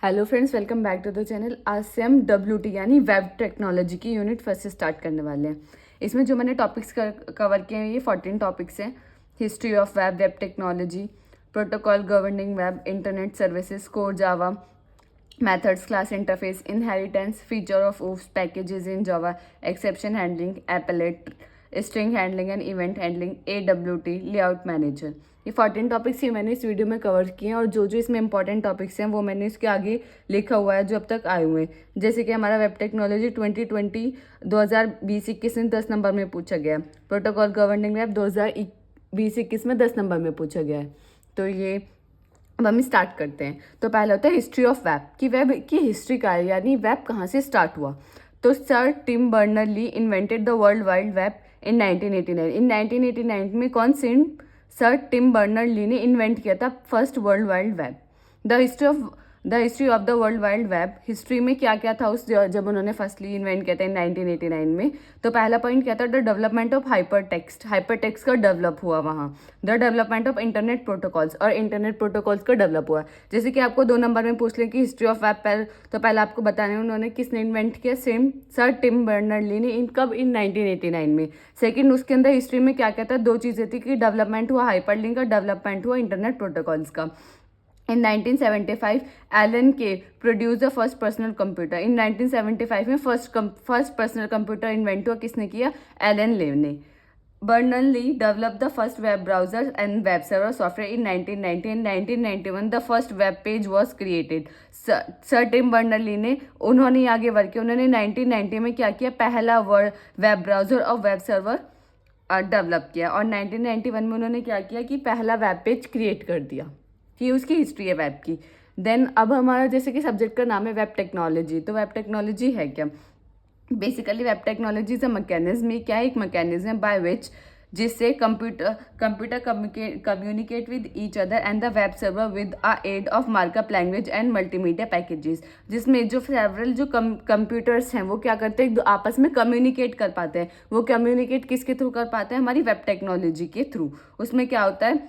Hello friends, welcome back to the channel. आज से हम WT यानी वेब टेक्नोलॉजी की यूनिट फर्स्ट से स्टार्ट करने वाले हैं। इसमें जो मैंने टॉपिक्स कवर किए हैं ये 14 टॉपिक्स हैं। History of web, web technology, protocol governing web, internet services, core Java, methods, class interface, inheritance, feature of OOPs, packages in Java, exception handling, applet, string handling and event handling, AWT, layout manager। ये 14 topics ही मैंने इस video में cover किए हैं और जो जो इसमें इंपॉर्टेंट टॉपिक्स हैं वो मैंने इसके आगे लिखा हुआ है जो अब तक आए हुए हैं। जैसे कि हमारा वेब टेक्नोलॉजी 2020 में 10 नंबर में पूछा गया है। प्रोटोकॉल गवर्निंग वेब 2020-21 में 10 नंबर में पूछा गया है। तो ये अब हम स्टार्ट करते हैं। तो पहला होता है हिस्ट्री ऑफ वेब, कि वेब की हिस्ट्री का है, यानी वेब कहाँ से स्टार्ट हुआ। तो sir Tim Berners Lee invented the world wide web in 1989। In 1989 में कौन से सर टिम बर्नर ली ने इन्वेंट किया था first world wide web. The history of the world wide web, history में क्या क्या था उस जब उन्होंने फर्स्टली इन्वेंट किया था इन 1989 में। तो पहला पॉइंट क्या था, the development of hyper text का डेवलप हुआ वहाँ। The development of internet protocols, और इंटरनेट प्रोटोकॉल्स का डेवलप हुआ। जैसे कि आपको 2 नंबर में पूछ लें कि हिस्ट्री ऑफ वेब पर, तो पहले आपको बताने उन्होंने किसने इन्वेंट किया, same sir Tim Berners Lee ने। कब, इन 1989 में। सेकेंड, उसके अंदर हिस्ट्री में क्या क्या था, 2 चीज़ें थी कि डेवलपमेंट हुआ हाइपरलिंक का, डेवलपमेंट हुआ इंटरनेट प्रोटोकॉल्स का। In 1975, Alan Kay produce the first personal computer. In 1975 में फर्स्ट पर्सनल कंप्यूटर इन्वेंट हुआ, किसने किया, एलन लेव ने। Berners Lee develop the first web browser and web server software in 1990। In 1991 the first web page was created. Sir Tim Berners Lee ने, उन्होंने आगे work किया। उन्होंने 1990 में क्या किया, पहला वेब ब्राउजर और वेब सर्वर डेवलप किया। और 1991 में उन्होंने क्या किया कि पहला वेब पेज क्रिएट कर दिया। ये उसकी हिस्ट्री है वेब की। देन अब हमारा जैसे कि सब्जेक्ट का नाम है वेब टेक्नोलॉजी। तो वेब टेक्नोलॉजी है क्या, basically web technology is a mechanism. ये क्या है, एक मैकेनिज्म है बाय विच, जिससे computer communicate with each other and the web server with a aid of markup language and multimedia packages. जिसमें जो सेवरल जो कंप्यूटर्स हैं वो क्या करते हैं, आपस में कम्युनिकेट कर पाते हैं। वो कम्युनिकेट किसके थ्रू कर पाते हैं, हमारी वेब टेक्नोलॉजी के थ्रू। उसमें क्या होता है,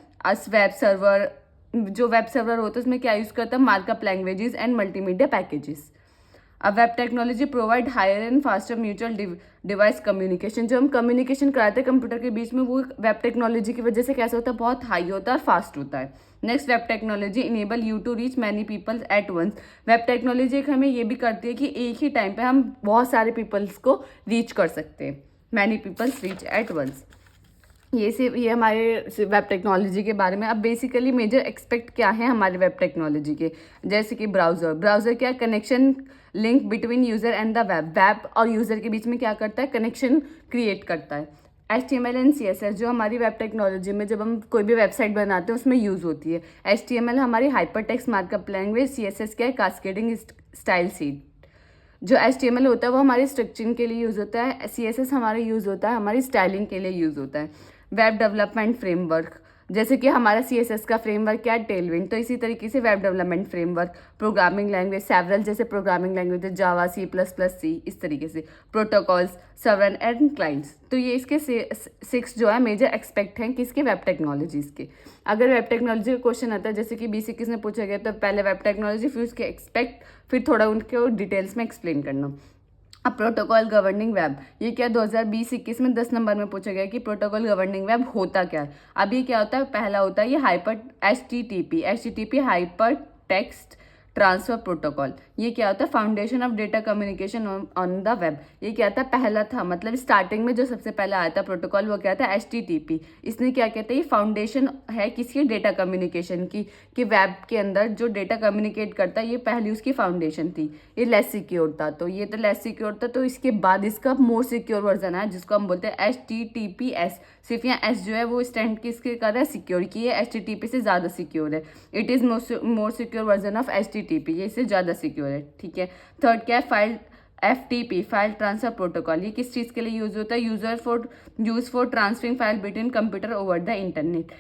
वेब सर्वर, जो वेब सर्वर होता है उसमें क्या यूज़ करता है, markup languages and multimedia packages. अब web technology provide higher and faster mutual device communication. जो हम कम्युनिकेशन कराते हैं कंप्यूटर के बीच में, वो वेब टेक्नोलॉजी की वजह से कैसा होता है, बहुत हाई होता है और फास्ट होता है। Next, web technology enable you to reach many peoples at once. Web technology एक हमें ये भी करती है कि एक ही टाइम पे हम बहुत सारे पीपल्स को रीच कर सकते हैं। Many peoples reach at once. ये हमारे वेब टेक्नोलॉजी के बारे में। अब बेसिकली मेजर एक्सपेक्ट क्या है हमारे वेब टेक्नोलॉजी के, जैसे कि ब्राउज़र क्या, connection link between user and the web और यूज़र के बीच में क्या करता है, कनेक्शन क्रिएट करता है। HTML एंड CSS जो हमारी वेब टेक्नोलॉजी में जब हम कोई भी वेबसाइट बनाते हैं उसमें यूज़ होती है। HTML हमारी hyper text markup language, CSS क्या है, कास्केडिंग स्टाइल सीट। जो HTML होता है वो हमारी स्ट्रक्चरिंग के लिए यूज़ होता है, CSS हमारा यूज़ होता है हमारी स्टाइलिंग के लिए यूज़ होता है। वेब डेवलपमेंट फ्रेमवर्क, जैसे कि हमारा CSS का फ्रेमवर्क क्या है, टेलविंड। तो इसी तरीके से web development framework, programming language several, जैसे प्रोग्रामिंग लैंग्वेज जावा, C++, इस तरीके से। Protocols, server and clients. तो ये इसके 6 जो है मेजर एक्सपेक्ट हैं किसके, वेब टेक्नोलॉजीज़ के। अगर वेब टेक्नोलॉजी का क्वेश्चन आता है जैसे कि 20-21 में पूछा गया, तो पहले वेब टेक्नोलॉजी, फिर उसके एक्सपेक्ट, फिर थोड़ा उनके डिटेल्स में एक्सप्लेन करना। अब प्रोटोकॉल गवर्निंग वेब, ये क्या 2020-21 में 10 नंबर में पूछा गया कि प्रोटोकॉल गवर्निंग वेब होता क्या है। अब ये क्या होता है, पहला होता है ये HTTP hyper text transfer protocol. ये क्या होता है, foundation of data communication on the web. ये क्या था, पहला था, मतलब स्टार्टिंग में जो सबसे पहले आया था प्रोटोकॉल वो क्या था, HTTP। इसने क्या कहते हैं, ये फाउंडेशन है किसकी, डेटा कम्युनिकेशन की, कि वेब के अंदर जो डेटा कम्युनिकेट करता है ये पहली उसकी फाउंडेशन थी। ये लेस सिक्योर था, तो ये तो लेस सिक्योर था। तो इसके बाद इसका मोर सिक्योर वर्जन है जिसको हम बोलते हैं HTTPS। सिर्फ यहाँ S जो है वो स्टैंड किसके कर रहा है, सिक्योर की है, HTTP से ज़्यादा सिक्योर है। It is more secure version of HTTP, ये इससे ज़्यादा सिक्योर है, ठीक है। थर्ड क्या है, FTP फाइल ट्रांसफर प्रोटोकॉल। ये किस चीज़ के लिए यूज़ होता है, use for transferring file between computer over the internet.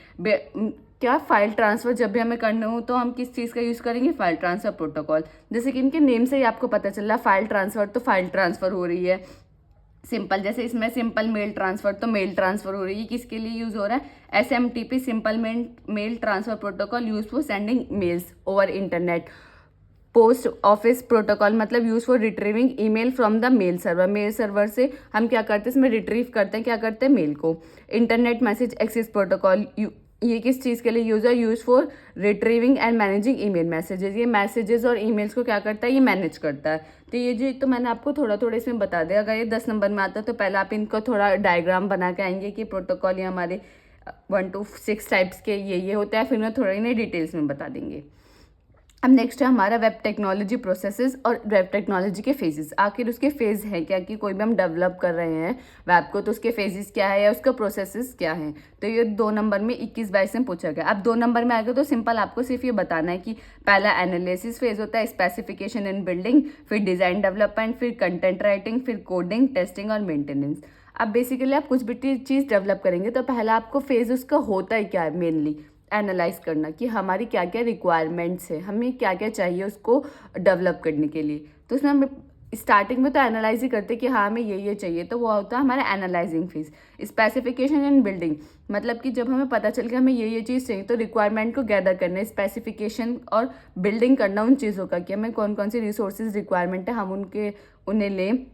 क्या, फाइल ट्रांसफ़र जब भी हमें करना हो तो हम किस चीज़ का यूज़ करेंगे, फाइल ट्रांसफ़र प्रोटोकॉल। जैसे कि इनके नेम से ही आपको पता चल रहा है फाइल ट्रांसफ़र, तो फाइल ट्रांसफ़र हो रही है। सिंपल, जैसे इसमें सिंपल मेल ट्रांसफ़र, तो मेल ट्रांसफ़र हो रही है। किसके लिए यूज़ हो रहा है, SMTP simple mail transfer protocol use for sending mails over internet. Post office protocol मतलब use for retrieving email from the mail server, mail server से हम क्या करते हैं इसमें रिट्रीव करते हैं, क्या करते हैं मेल को। इंटरनेट मैसेज एक्सेस प्रोटोकॉल, ये किस चीज़ के लिए use for retrieving and managing email messages, ये मैसेजेस और ईमेल्स को क्या करता है, ये मैनेज करता है। तो ये जो तो मैंने आपको थोड़ा थोड़ा इसमें बता दिया। अगर ये 10 नंबर में आता है तो पहले आप इनको थोड़ा डायग्राम बना के आएंगे कि प्रोटोकॉल ये हमारे 1 to 6 टाइप्स के ये होता है, फिर मैं थोड़ा इन्हें डिटेल्स में बता देंगे। अब नेक्स्ट है हमारा वेब टेक्नोलॉजी प्रोसेसेस और वेब टेक्नोलॉजी के फेजेस। आखिर उसके फेज हैं क्या, कि कोई भी हम डेवलप कर रहे हैं वेब को तो उसके फेजेस क्या है या उसका प्रोसेसेस क्या है। तो ये 2 नंबर में 21-22 में पूछा गया। अब 2 नंबर में आएगा तो सिंपल आपको सिर्फ ये बताना है कि पहला एनालिसिस फेज होता है, स्पेसिफिकेशन एंड बिल्डिंग, फिर डिज़ाइन डेवलपमेंट, फिर कंटेंट राइटिंग, फिर कोडिंग, टेस्टिंग और मेंटेनेंस। अब बेसिकली आप कुछ भी चीज़ डेवलप करेंगे तो पहला आपको फेज उसका होता है क्या है, मेनली एनालाइज करना कि हमारी क्या क्या रिक्वायरमेंट्स है, हमें क्या क्या चाहिए उसको डेवलप करने के लिए। तो उसमें हम स्टार्टिंग में तो एनालाइज ही करते कि हाँ हमें ये चाहिए, तो वो होता है हमारा analysing phase. Specification and building मतलब कि जब हमें पता चल कि हमें ये चीज़ चाहिए तो रिक्वायरमेंट को गैदर करना, स्पेसिफिकेशन और बिल्डिंग करना उन चीज़ों का कि हमें कौन कौन सी रिसोर्सेज रिक्वायरमेंट है, हम उन्हें लें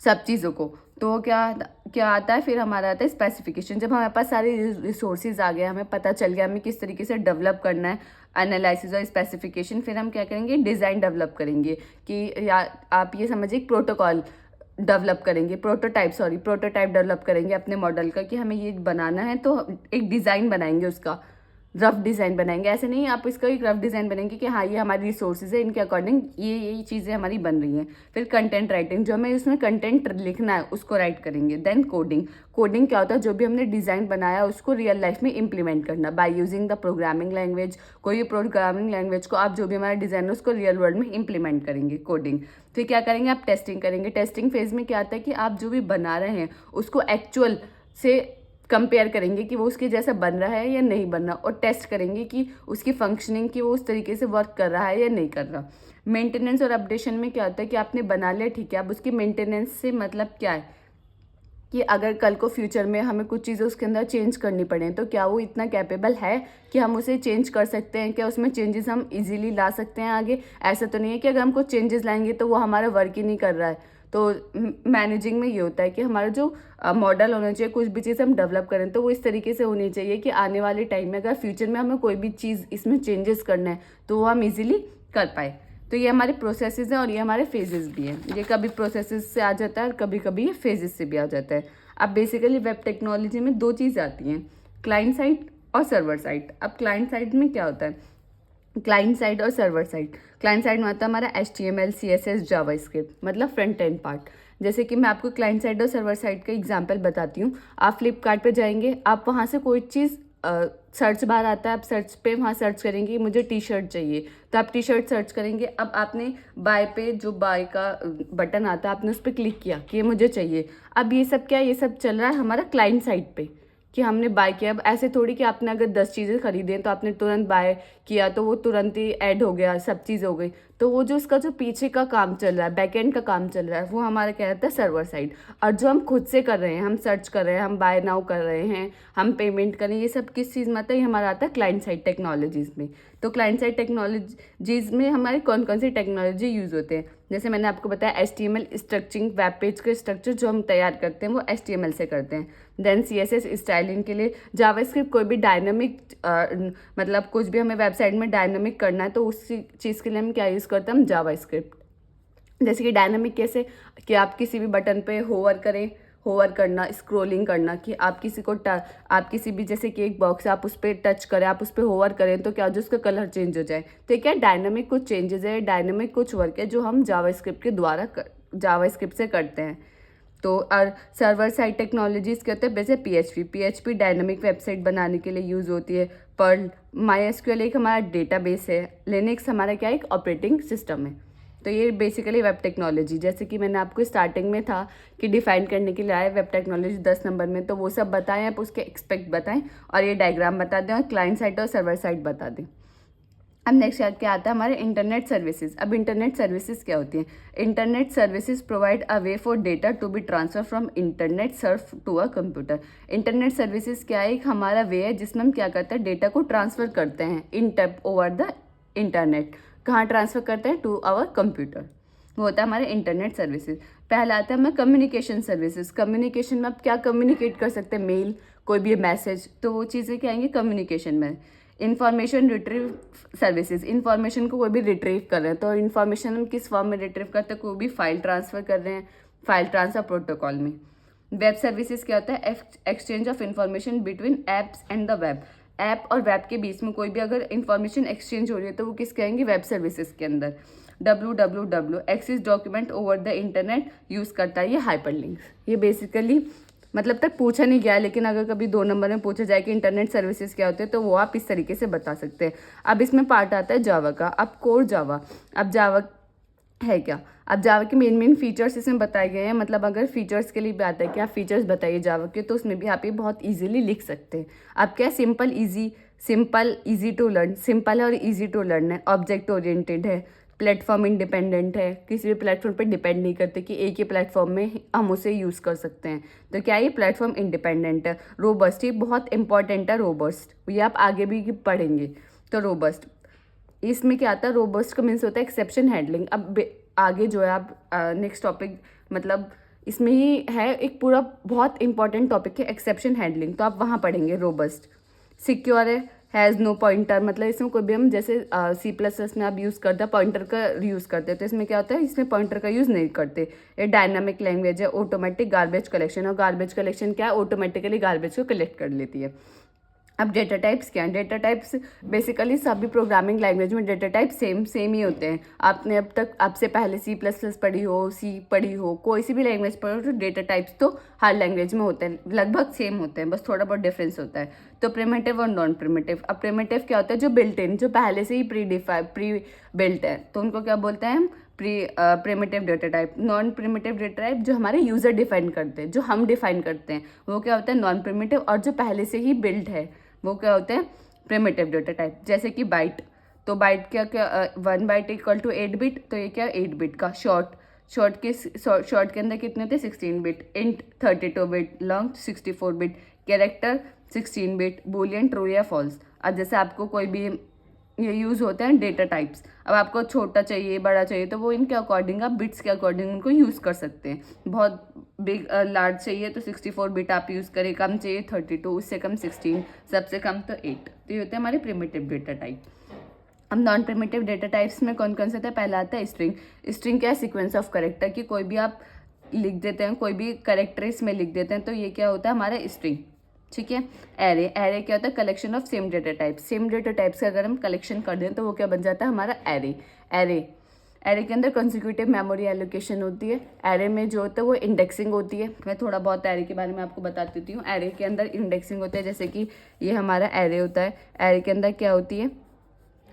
सब चीज़ों को। तो क्या आता है, फिर हमारा आता है स्पेसिफिकेशन। जब हमारे पास सारे रिसोर्सेज आ गए, हमें पता चल गया हमें किस तरीके से डेवलप करना है, एनालिसिस और स्पेसिफिकेशन, फिर हम क्या करेंगे डिज़ाइन डेवलप करेंगे कि या आप ये समझिए प्रोटोकॉल डेवलप करेंगे, प्रोटोटाइप डेवलप करेंगे अपने मॉडल का कि हमें ये बनाना है, तो एक डिज़ाइन बनाएंगे, उसका रफ डिज़ाइन बनाएंगे। ऐसे नहीं आप इसका एक रफ डिज़ाइन बनाएंगे कि हाँ ये हमारी रिसोर्सेज है, इनके अकॉर्डिंग ये चीज़ें हमारी बन रही हैं। फिर कंटेंट राइटिंग, जो हमें उसमें कंटेंट लिखना है उसको राइट करेंगे। देन कोडिंग क्या होता है, जो भी हमने डिज़ाइन बनाया उसको रियल लाइफ में इंप्लीमेंट करना by using the programming language. कोई प्रोग्रामिंग लैंग्वेज को आप जो भी हमारा डिज़ाइन है उसको रियल वर्ल्ड में इंप्लीमेंट करेंगे, कोडिंग। फिर क्या करेंगे, आप टेस्टिंग करेंगे। टेस्टिंग फेज में क्या आता है कि आप जो भी बना रहे हैं उसको एक्चुअल से कंपेयर करेंगे कि वो उसके जैसा बन रहा है या नहीं बन रहा, और टेस्ट करेंगे कि उसकी फंक्शनिंग कि वो उस तरीके से वर्क कर रहा है या नहीं कर रहा। मेंटेनेंस और अपडेशन में क्या होता है कि आपने बना लिया, ठीक है, अब उसकी मेंटेनेंस से मतलब क्या है कि अगर कल को फ्यूचर में हमें कुछ चीज़ें उसके अंदर चेंज करनी पड़े तो क्या वो इतना कैपेबल है कि हम उसे चेंज कर सकते हैं, क्या उसमें चेंजेस हम इजीली ला सकते हैं आगे। ऐसा तो नहीं है कि अगर हम कुछ चेंजेस लाएंगे तो वो हमारा वर्क ही नहीं कर रहा है। तो मैनेजिंग में ये होता है कि हमारा जो मॉडल होना चाहिए, कुछ भी चीज़ हम डेवलप करें तो वो इस तरीके से होनी चाहिए कि आने वाले टाइम में अगर फ्यूचर में हमें कोई भी चीज़ इसमें चेंजेस करना है तो वो हम इजीली कर पाए। तो ये हमारे प्रोसेसेस हैं और ये हमारे फेजेस भी हैं। ये कभी प्रोसेसेस से आ जाता है और कभी कभी ये फेजेस से भी आ जाता है। अब बेसिकली वेब टेक्नोलॉजी में 2 चीज़ आती हैं, क्लाइंट साइड और सर्वर साइड। अब क्लाइंट साइड में क्या होता है, क्लाइंट साइड और सर्वर साइड। क्लाइंट साइड में आता है हमारा HTML CSS जावास्क्रिप्ट, मतलब फ्रंट एंड पार्ट। जैसे कि मैं आपको क्लाइंट साइड और सर्वर साइड का एग्जांपल बताती हूँ। आप फ्लिपकार्ट पे जाएंगे, आप वहाँ से कोई चीज़ सर्च बार आता है, आप सर्च पे वहाँ सर्च करेंगे मुझे टी शर्ट चाहिए, तो आप टी शर्ट सर्च करेंगे। अब आपने बाय पे जो बाय का बटन आता है आपने उस पर क्लिक किया कि ये मुझे चाहिए। अब ये सब क्या है, ये सब चल रहा है हमारा क्लाइंट साइड पे कि हमने बाय किया। अब ऐसे थोड़ी कि आपने अगर 10 चीज़ें खरीदी हैं तो आपने तुरंत बाय किया तो वो तुरंत ही ऐड हो गया, सब चीज़ हो गई। तो वो जो उसका जो पीछे का काम चल रहा है, बैकएंड का काम चल रहा है, वो हमारा क्या रहता है सर्वर साइड। और जो हम खुद से कर रहे हैं, हम सर्च कर रहे हैं, हम बाय नाउ कर रहे हैं, हम पेमेंट करें, ये सब किस चीज़ में आता है, ये हमारा आता है क्लाइंट साइड टेक्नोलॉजीज़ में। तो क्लाइंट साइड टेक्नोलॉजीज़ में हमारे कौन कौन सी टेक्नोलॉजी यूज़ होते हैं, जैसे मैंने आपको बताया HTML स्ट्रक्चरिंग, वेब पेज का स्ट्रक्चर जो हम तैयार करते हैं वो HTML से करते हैं। देन CSS स्टाइलिंग के लिए, जावास्क्रिप्ट कोई भी डायनामिक मतलब कुछ भी हमें वेबसाइट में डायनामिक करना है तो उस चीज़ के लिए हम क्या यूज़ करते हैं, हम जावास्क्रिप्ट। जैसे कि डायनामिक कैसे, कि आप किसी भी बटन पे होवर करें, होवर करना, स्क्रोलिंग करना, कि आप किसी भी जैसे कि एक बॉक्स है आप उस पर टच करें, आप उस पर होवर करें तो क्या हो, उसका कलर चेंज हो जाए। तो क्या डायनामिक कुछ चेंजेस है, डायनामिक कुछ वर्क है जो हम जावास्क्रिप्ट के द्वारा जावास्क्रिप्ट से करते हैं। तो और सर्वर साइड टेक्नोलॉजीज़ के होते हैं जैसे PHP डायनामिक वेबसाइट बनाने के लिए यूज़ होती है। पर्ल, MySQL एक हमारा डेटाबेस है। लिनक्स हमारा क्या एक ऑपरेटिंग सिस्टम है। तो ये बेसिकली वेब टेक्नोलॉजी, जैसे कि मैंने आपको स्टार्टिंग में था कि डिफाइन करने के लिए आए वेब टेक्नोलॉजी 10 नंबर में, तो वो सब बताएं, आप उसके एक्सपेक्ट बताएं और ये डायग्राम बता दें और क्लाइंट साइड और सर्वर साइड बता दें। अब नेक्स्ट क्या आता है हमारे इंटरनेट सर्विसेज। अब इंटरनेट सर्विसेज क्या होती हैं, internet services provide a way for data to be transfer from internet surf to a computer. Internet services क्या है, एक हमारा वे है जिसमें हम क्या करते हैं, डेटा को ट्रांसफ़र करते हैं in tap over the internet कहाँ ट्रांसफ़र करते हैं? To our computer. वो होता है हमारे इंटरनेट सर्विसेज। पहला आता है हमें कम्युनिकेशन सर्विसेज। कम्युनिकेशन में आप क्या कम्युनिकेट कर सकते हैं? मेल, कोई भी मैसेज, तो वो चीज़ें क्या आएंगी कम्युनिकेशन में। इंफॉर्मेशन रिट्रीव सर्विसेज, इंफॉर्मेशन को कोई भी रिट्रीव कर रहे हैं, तो इंफॉर्मेशन हम किस फॉर्म में रिट्रीव करते हैं? कोई भी फाइल ट्रांसफ़र कर रहे हैं, फाइल ट्रांसफ़र प्रोटोकॉल में। वेब सर्विसेज क्या होता है? Exchange of information between apps and the web. App और वेब के बीच में कोई भी अगर इंफॉर्मेशन एक्सचेंज हो रही है तो वो किस कहेंगे? वेब सर्विसेज के अंदर। www access document over the internet use करता है ये हाइपरलिंक्स। ये बेसिकली मतलब तक पूछा नहीं गया है, लेकिन अगर कभी 2 नंबर में पूछा जाए कि इंटरनेट सर्विसेज क्या होते हैं तो वो आप इस तरीके से बता सकते हैं। अब इसमें पार्ट आता है जावा का। अब कोर जावा, अब जावा है क्या? अब जावा के मेन फीचर्स इसमें बताए गए हैं। मतलब अगर फीचर्स के लिए भी आता है कि आप फीचर्स बताइए जावा के, तो उसमें भी आप ये बहुत इजीली लिख सकते हैं। अब क्या? Simple easy to learn, simple है और इजी टू लर्न है। ऑब्जेक्ट ओरिएंटेड है, प्लेटफॉर्म इंडिपेंडेंट है, किसी भी प्लेटफॉर्म पर डिपेंड नहीं करते कि एक ही प्लेटफॉर्म में हम उसे यूज़ कर सकते हैं। तो क्या ये प्लेटफॉर्म इंडिपेंडेंट है। रोबस्ट, ये बहुत इंपॉर्टेंट है रोबस्ट, ये आप आगे भी पढ़ेंगे। तो रोबस्ट, इसमें क्या आता है? रोबस्ट का मीन्स होता है एक्सेप्शन हैंडलिंग। अब आगे जो है आप नेक्स्ट टॉपिक मतलब इसमें ही है एक पूरा बहुत इंपॉर्टेंट टॉपिक है एक्सेप्शन हैंडलिंग, तो आप वहाँ पढ़ेंगे। रोबस्ट सिक्योर है, हैज़ नो पॉइंटर, मतलब इसमें कोई भी हम जैसे C++ में आप यूज़ करते हैं पॉइंटर का यूज़ करते हैं, तो इसमें क्या होता है? इसमें पॉइंटर का यूज़ नहीं करते। ये डायनामिक लैंग्वेज है। ऑटोमेटिक गार्बेज कलेक्शन, और गार्बेज कलेक्शन क्या है? ऑटोमेटिकली गार्बेज को कलेक्ट कर लेती है। अब डेटा टाइप्स क्या हैं? डेटा टाइप्स बेसिकली सभी प्रोग्रामिंग लैंग्वेज में डेटा टाइप सेम ही होते हैं। आपने अब तक आपसे पहले C++ पढ़ी हो, सी पढ़ी हो, कोई सी भी लैंग्वेज पढ़ी हो, तो डेटा टाइप्स तो हर लैंग्वेज में होते हैं, लगभग सेम होते हैं, बस थोड़ा बहुत डिफरेंस होता है। तो प्रिमिटिव और नॉन प्रिमिटिव। अब प्रिमिटिव क्या होता है? जो बिल्ट इन, जो पहले से ही प्री बिल्ट है, तो उनको क्या बोलते हैं हम? Primitive data type. Non primitive data type जो हमारे यूज़र डिफाइन करते हैं, जो हम डिफाइन करते हैं, वो क्या होता है? Non primitive. और जो पहले से ही बिल्ट है वो क्या होते हैं? Primitive data type. जैसे कि बाइट, तो बाइट क्या 1 बाइट इक्वल टू 8 बिट, तो ये क्या 8 बिट का। शॉर्ट के अंदर कितने होते हैं? 16 bit. Int 32 bit. Long 64 bit. Character 16 bit. Boolean true या फॉल्स। अब जैसे आपको कोई भी ये यूज़ होते हैं डेटा टाइप्स। अब आपको छोटा चाहिए, बड़ा चाहिए, तो वो इनके अकॉर्डिंग आप बिट्स के अकॉर्डिंग उनको यूज़ कर सकते हैं। बहुत बिग लार्ज चाहिए तो 64 बिट आप यूज़ करें, कम चाहिए 32, उससे कम 16, सबसे कम तो 8। तो ये होते हैं हमारे प्रिमिटिव डेटा टाइप। अब नॉन प्रिमिटिव डेटा टाइप्स में कौन कौन से थे? पहला आता है स्ट्रिंग। स्ट्रिंग क्या है? सीक्वेंस ऑफ करेक्टर, कि कोई भी आप लिख देते हैं, कोई भी करेक्टर इसमें लिख देते हैं, तो ये क्या होता है? हमारा स्ट्रिंग। ठीक है। एरे क्या होता है? Collection of same data types. Same data types का अगर हम कलेक्शन कर दें तो वो क्या बन जाता है? हमारा एरे के अंदर कंसेक्यूटिव मेमोरी एलोकेशन होती है। एरे में जो होता है वो इंडेक्सिंग होती है। मैं थोड़ा बहुत एरे के बारे में आपको बता देती हूँ। एरे के अंदर इंडेक्सिंग होता है, जैसे कि ये हमारा एरे होता है। एरे के अंदर क्या होती है?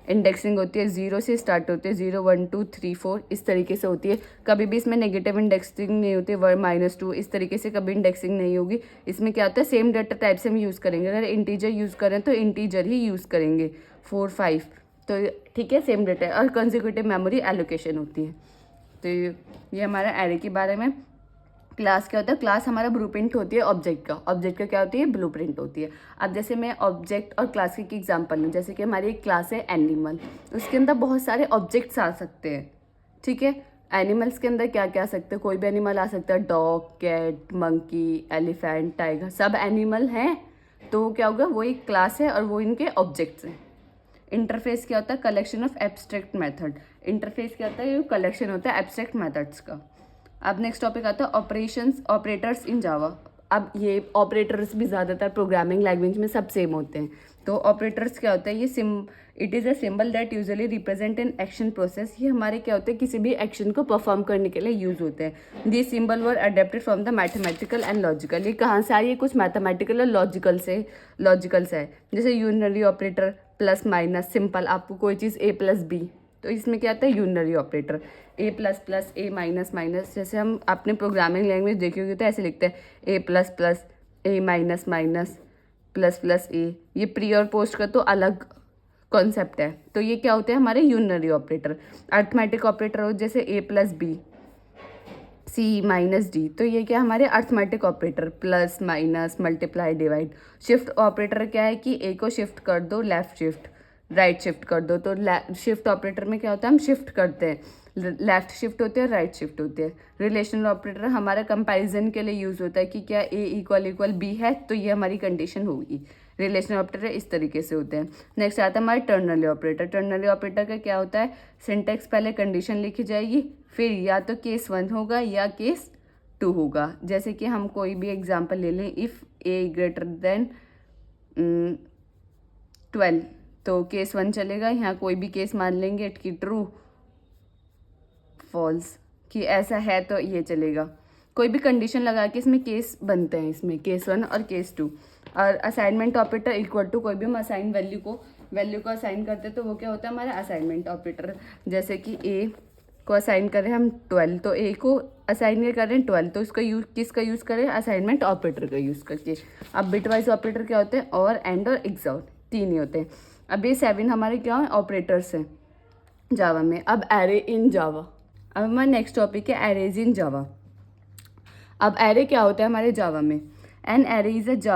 इंडेक्सिंग होती है। 0 से स्टार्ट होती है, 0 1 2 3 4 इस तरीके से होती है। कभी भी इसमें नेगेटिव इंडेक्सिंग नहीं होती, 1 -2 इस तरीके से कभी इंडेक्सिंग नहीं होगी। इसमें क्या होता है? सेम डेटा टाइप से हम यूज़ करेंगे। अगर इंटीजर यूज़ करें तो इंटीजर ही यूज़ करेंगे, 4 5, तो ठीक है सेम डेटा। और कंसेक्यूटिव मेमोरी एलोकेशन होती है। तो ये हमारा एरे के बारे में। क्लास क्या होता है? क्लास हमारा ब्लूप्रिंट होती है ऑब्जेक्ट का। ऑब्जेक्ट का क्या होती है? ब्लूप्रिंट होती है। अब जैसे मैं ऑब्जेक्ट और क्लास की एग्जांपल लूँ, जैसे कि हमारी एक क्लास है एनिमल, उसके अंदर बहुत सारे ऑब्जेक्ट्स आ सकते हैं। ठीक है। एनिमल्स के अंदर क्या क्या आ सकते हैं? कोई भी एनिमल आ सकता है, dog, cat, monkey, elephant, tiger, सब एनिमल हैं। तो क्या होगा? वो एक क्लास है और वो इनके ऑब्जेक्ट्स हैं। इंटरफेस क्या होता है? Collection of abstract method. Interface क्या होता है? ये कलेक्शन होता है एब्स्ट्रैक्ट मेथड्स का। अब नेक्स्ट टॉपिक आता है ऑपरेटर्स इन जावा। अब ये ऑपरेटर्स भी ज़्यादातर प्रोग्रामिंग लैंग्वेज में सब सेम होते हैं। तो ऑपरेटर्स क्या होता है? ये it is a symbol that usually represent an action process. ये हमारे क्या होते हैं? किसी भी एक्शन को परफॉर्म करने के लिए यूज़ होते हैं। This symbol were adapted from the mathematical and logical. ये कहाँ से आई है? कुछ मैथमेटिकल और लॉजिकल से है। जैसे unary operator, plus minus, simple, आपको कोई चीज़ A+B, तो इसमें क्या आता है? Unary operator. A++ A-, जैसे हम अपने प्रोग्रामिंग लैंग्वेज देखी होगी तो ऐसे लिखते हैं A++ A-, ++A। ये प्री और पोस्ट का तो अलग कॉन्सेप्ट है। तो ये क्या होते हैं? हमारे यूनरी ऑपरेटर। अर्थमेटिक ऑपरेटर हो जैसे A+B C-D, तो ये क्या हमारे arithmetic operator, plus minus multiply divide. Shift operator क्या है? कि A को शिफ्ट कर दो, लेफ्ट शिफ्ट, राइट शिफ्ट कर दो। तो शिफ्ट ऑपरेटर में क्या होता है, हम शिफ्ट करते हैं, लेफ्ट शिफ्ट होती है, राइट शिफ्ट होती है। रिलेशनल ऑपरेटर हमारा कंपैरिजन के लिए यूज होता है कि क्या ए इक्वल इक्वल बी है तो ये हमारी कंडीशन होगी। रिलेशनल ऑपरेटर इस तरीके से होते हैं। नेक्स्ट आता है हमारा टर्नरी ऑपरेटर। टर्नरी ऑपरेटर का क्या होता है, सिंटेक्स पहले कंडीशन लिखी जाएगी, फिर या तो केस 1 होगा या केस 2 होगा। जैसे कि हम कोई भी एग्जांपल ले लें, इफ़ ए ग्रेटर देन 12 तो केस 1 चलेगा। यहाँ कोई भी केस मान लेंगे कि ट्रू फॉल्स, कि ऐसा है तो ये चलेगा। कोई भी कंडीशन लगा के इसमें केस बनते हैं, इसमें केस 1 और केस 2। और असाइनमेंट ऑपरेटर इक्वल टू कोई भी हम असाइन वैल्यू को असाइन करते हैं तो वो क्या होता है हमारा असाइनमेंट ऑपरेटर। जैसे कि ए को असाइन करें हम 12 तो ए को असाइन करें 12 तो इसका यूज किसका यूज़ करें, असाइनमेंट ऑपरेटर का यूज़ करके। अब बिटवाइज ऑपरेटर क्या होते हैं, और एंड और एक्सॉर, 3 ही होते हैं। अब ये 7 हमारे क्या है, ऑपरेटर्स हैं जावा में। अब एरे इन जावा, अब हमारा नेक्स्ट टॉपिक है एरेज इन जावा। अब एरे क्या होता है हमारे जावा में, an array is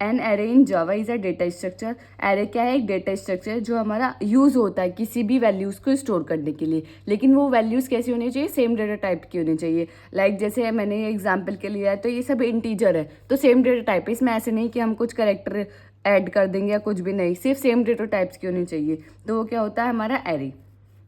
an array in Java is a data structure. Array क्या है, एक डेटा स्ट्रक्चर जो हमारा यूज़ होता है किसी भी वैल्यूज़ को स्टोर करने के लिए। लेकिन वो वैल्यूज़ कैसी होनी चाहिए, सेम डेटा टाइप की होनी चाहिए। लाइक जैसे मैंने ये एग्जाम्पल के लिया है तो ये सब इंटीजर है तो सेम डेटा टाइप है। इसमें ऐसे नहीं कि हम कुछ करेक्टर ऐड कर देंगे या कुछ भी नहीं, सिर्फ सेम डेटा टाइप्स की होनी चाहिए। तो वो क्या होता है हमारा एरे।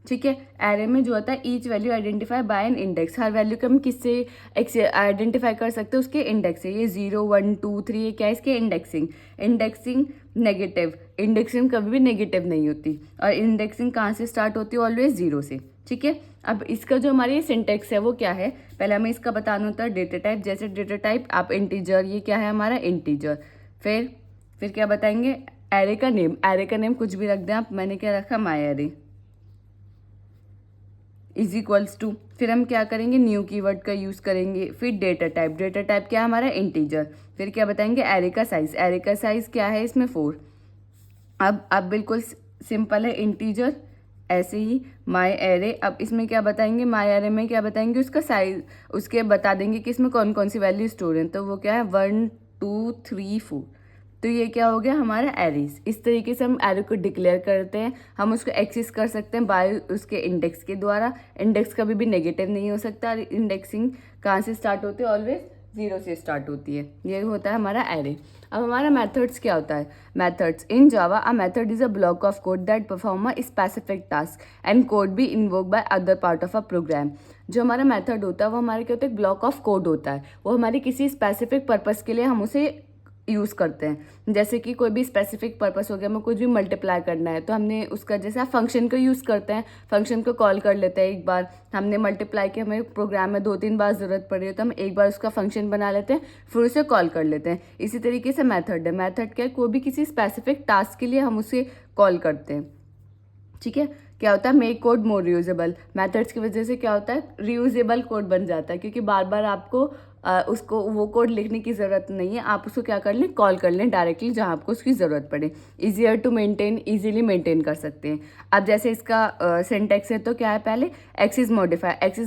ठीक है, एरे में जो होता है each value identify by an index. हर वैल्यू को हम किससे आइडेंटिफाई कर सकते हैं, उसके इंडेक्स से। ये 0 1 2 3 ये क्या है, इसके इंडेक्सिंग नेगेटिव। इंडेक्सिंग कभी भी नेगेटिव नहीं होती, और इंडेक्सिंग कहाँ से स्टार्ट होती है, ऑलवेज 0 से। ठीक है, अब इसका जो हमारी सिंटेक्स है वो क्या है, पहले हमें इसका बताना होता है डेटा टाइप। जैसे डेटा टाइप आप इंटीजर, ये क्या है हमारा इंटीजर। फिर क्या बताएंगे, एरे का नेम कुछ भी रख दें आप, मैंने क्या रखा, my array is equals to. फिर हम क्या करेंगे, न्यू कीवर्ड का यूज़ करेंगे। फिर डेटा टाइप क्या है हमारा इंटीजर। फिर क्या बताएंगे, एरे का साइज क्या है इसमें 4। अब बिल्कुल सिंपल है, इंटीजर ऐसे ही माई एरे। अब इसमें क्या बताएंगे, माई एरे में क्या बताएंगे, उसका साइज, उसके बता देंगे कि इसमें कौन कौन सी वैल्यू स्टोर है। तो वो क्या है 1 2 3 4। तो ये क्या हो गया हमारा एरेज। इस तरीके से हम एरे को डिक्लेयर करते हैं। हम उसको एक्सेस कर सकते हैं बाय उसके इंडेक्स के द्वारा। इंडेक्स कभी भी नेगेटिव नहीं हो सकता। इंडेक्सिंग कहाँ से स्टार्ट होती है, ऑलवेज 0 से स्टार्ट होती है। ये होता है हमारा एरे। अब हमारा मेथड्स क्या होता है, methods in Java a method is a block of code that perform a specific task and code be invoke by other part of a program. जो हमारा मेथड होता है वो हमारे क्या होता है, एक ब्लॉक ऑफ कोड होता है। वो हमारी किसी स्पेसिफिक पर्पस के लिए हम उसे यूज़ करते हैं। जैसे कि कोई भी स्पेसिफिक पर्पस हो गया, हमें कुछ भी मल्टीप्लाई करना है तो हमने उसका, जैसे आप फंक्शन को यूज़ करते हैं, फंक्शन को कॉल कर लेते हैं। एक बार हमने मल्टीप्लाई की, हमें प्रोग्राम में 2-3 बार ज़रूरत पड़ी है तो हम एक बार उसका फंक्शन बना लेते हैं, फिर उसे कॉल कर लेते हैं। इसी तरीके से मेथड है। मेथड क्या है, कोई भी किसी स्पेसिफिक टास्क के लिए हम उसे कॉल करते हैं। ठीक है, क्या होता है, मेक कोड मोर रीयूजेबल। मेथड्स की वजह से क्या होता है, रीयूजेबल कोड बन जाता है, क्योंकि बार बार आपको उसको वो कोड लिखने की ज़रूरत नहीं है। आप उसको क्या कर लें, कॉल कर लें डायरेक्टली जहाँ आपको उसकी ज़रूरत पड़े। Easier to maintain, easily maintain कर सकते हैं। अब जैसे इसका सिंटेक्स है तो क्या है, पहले एक्सेस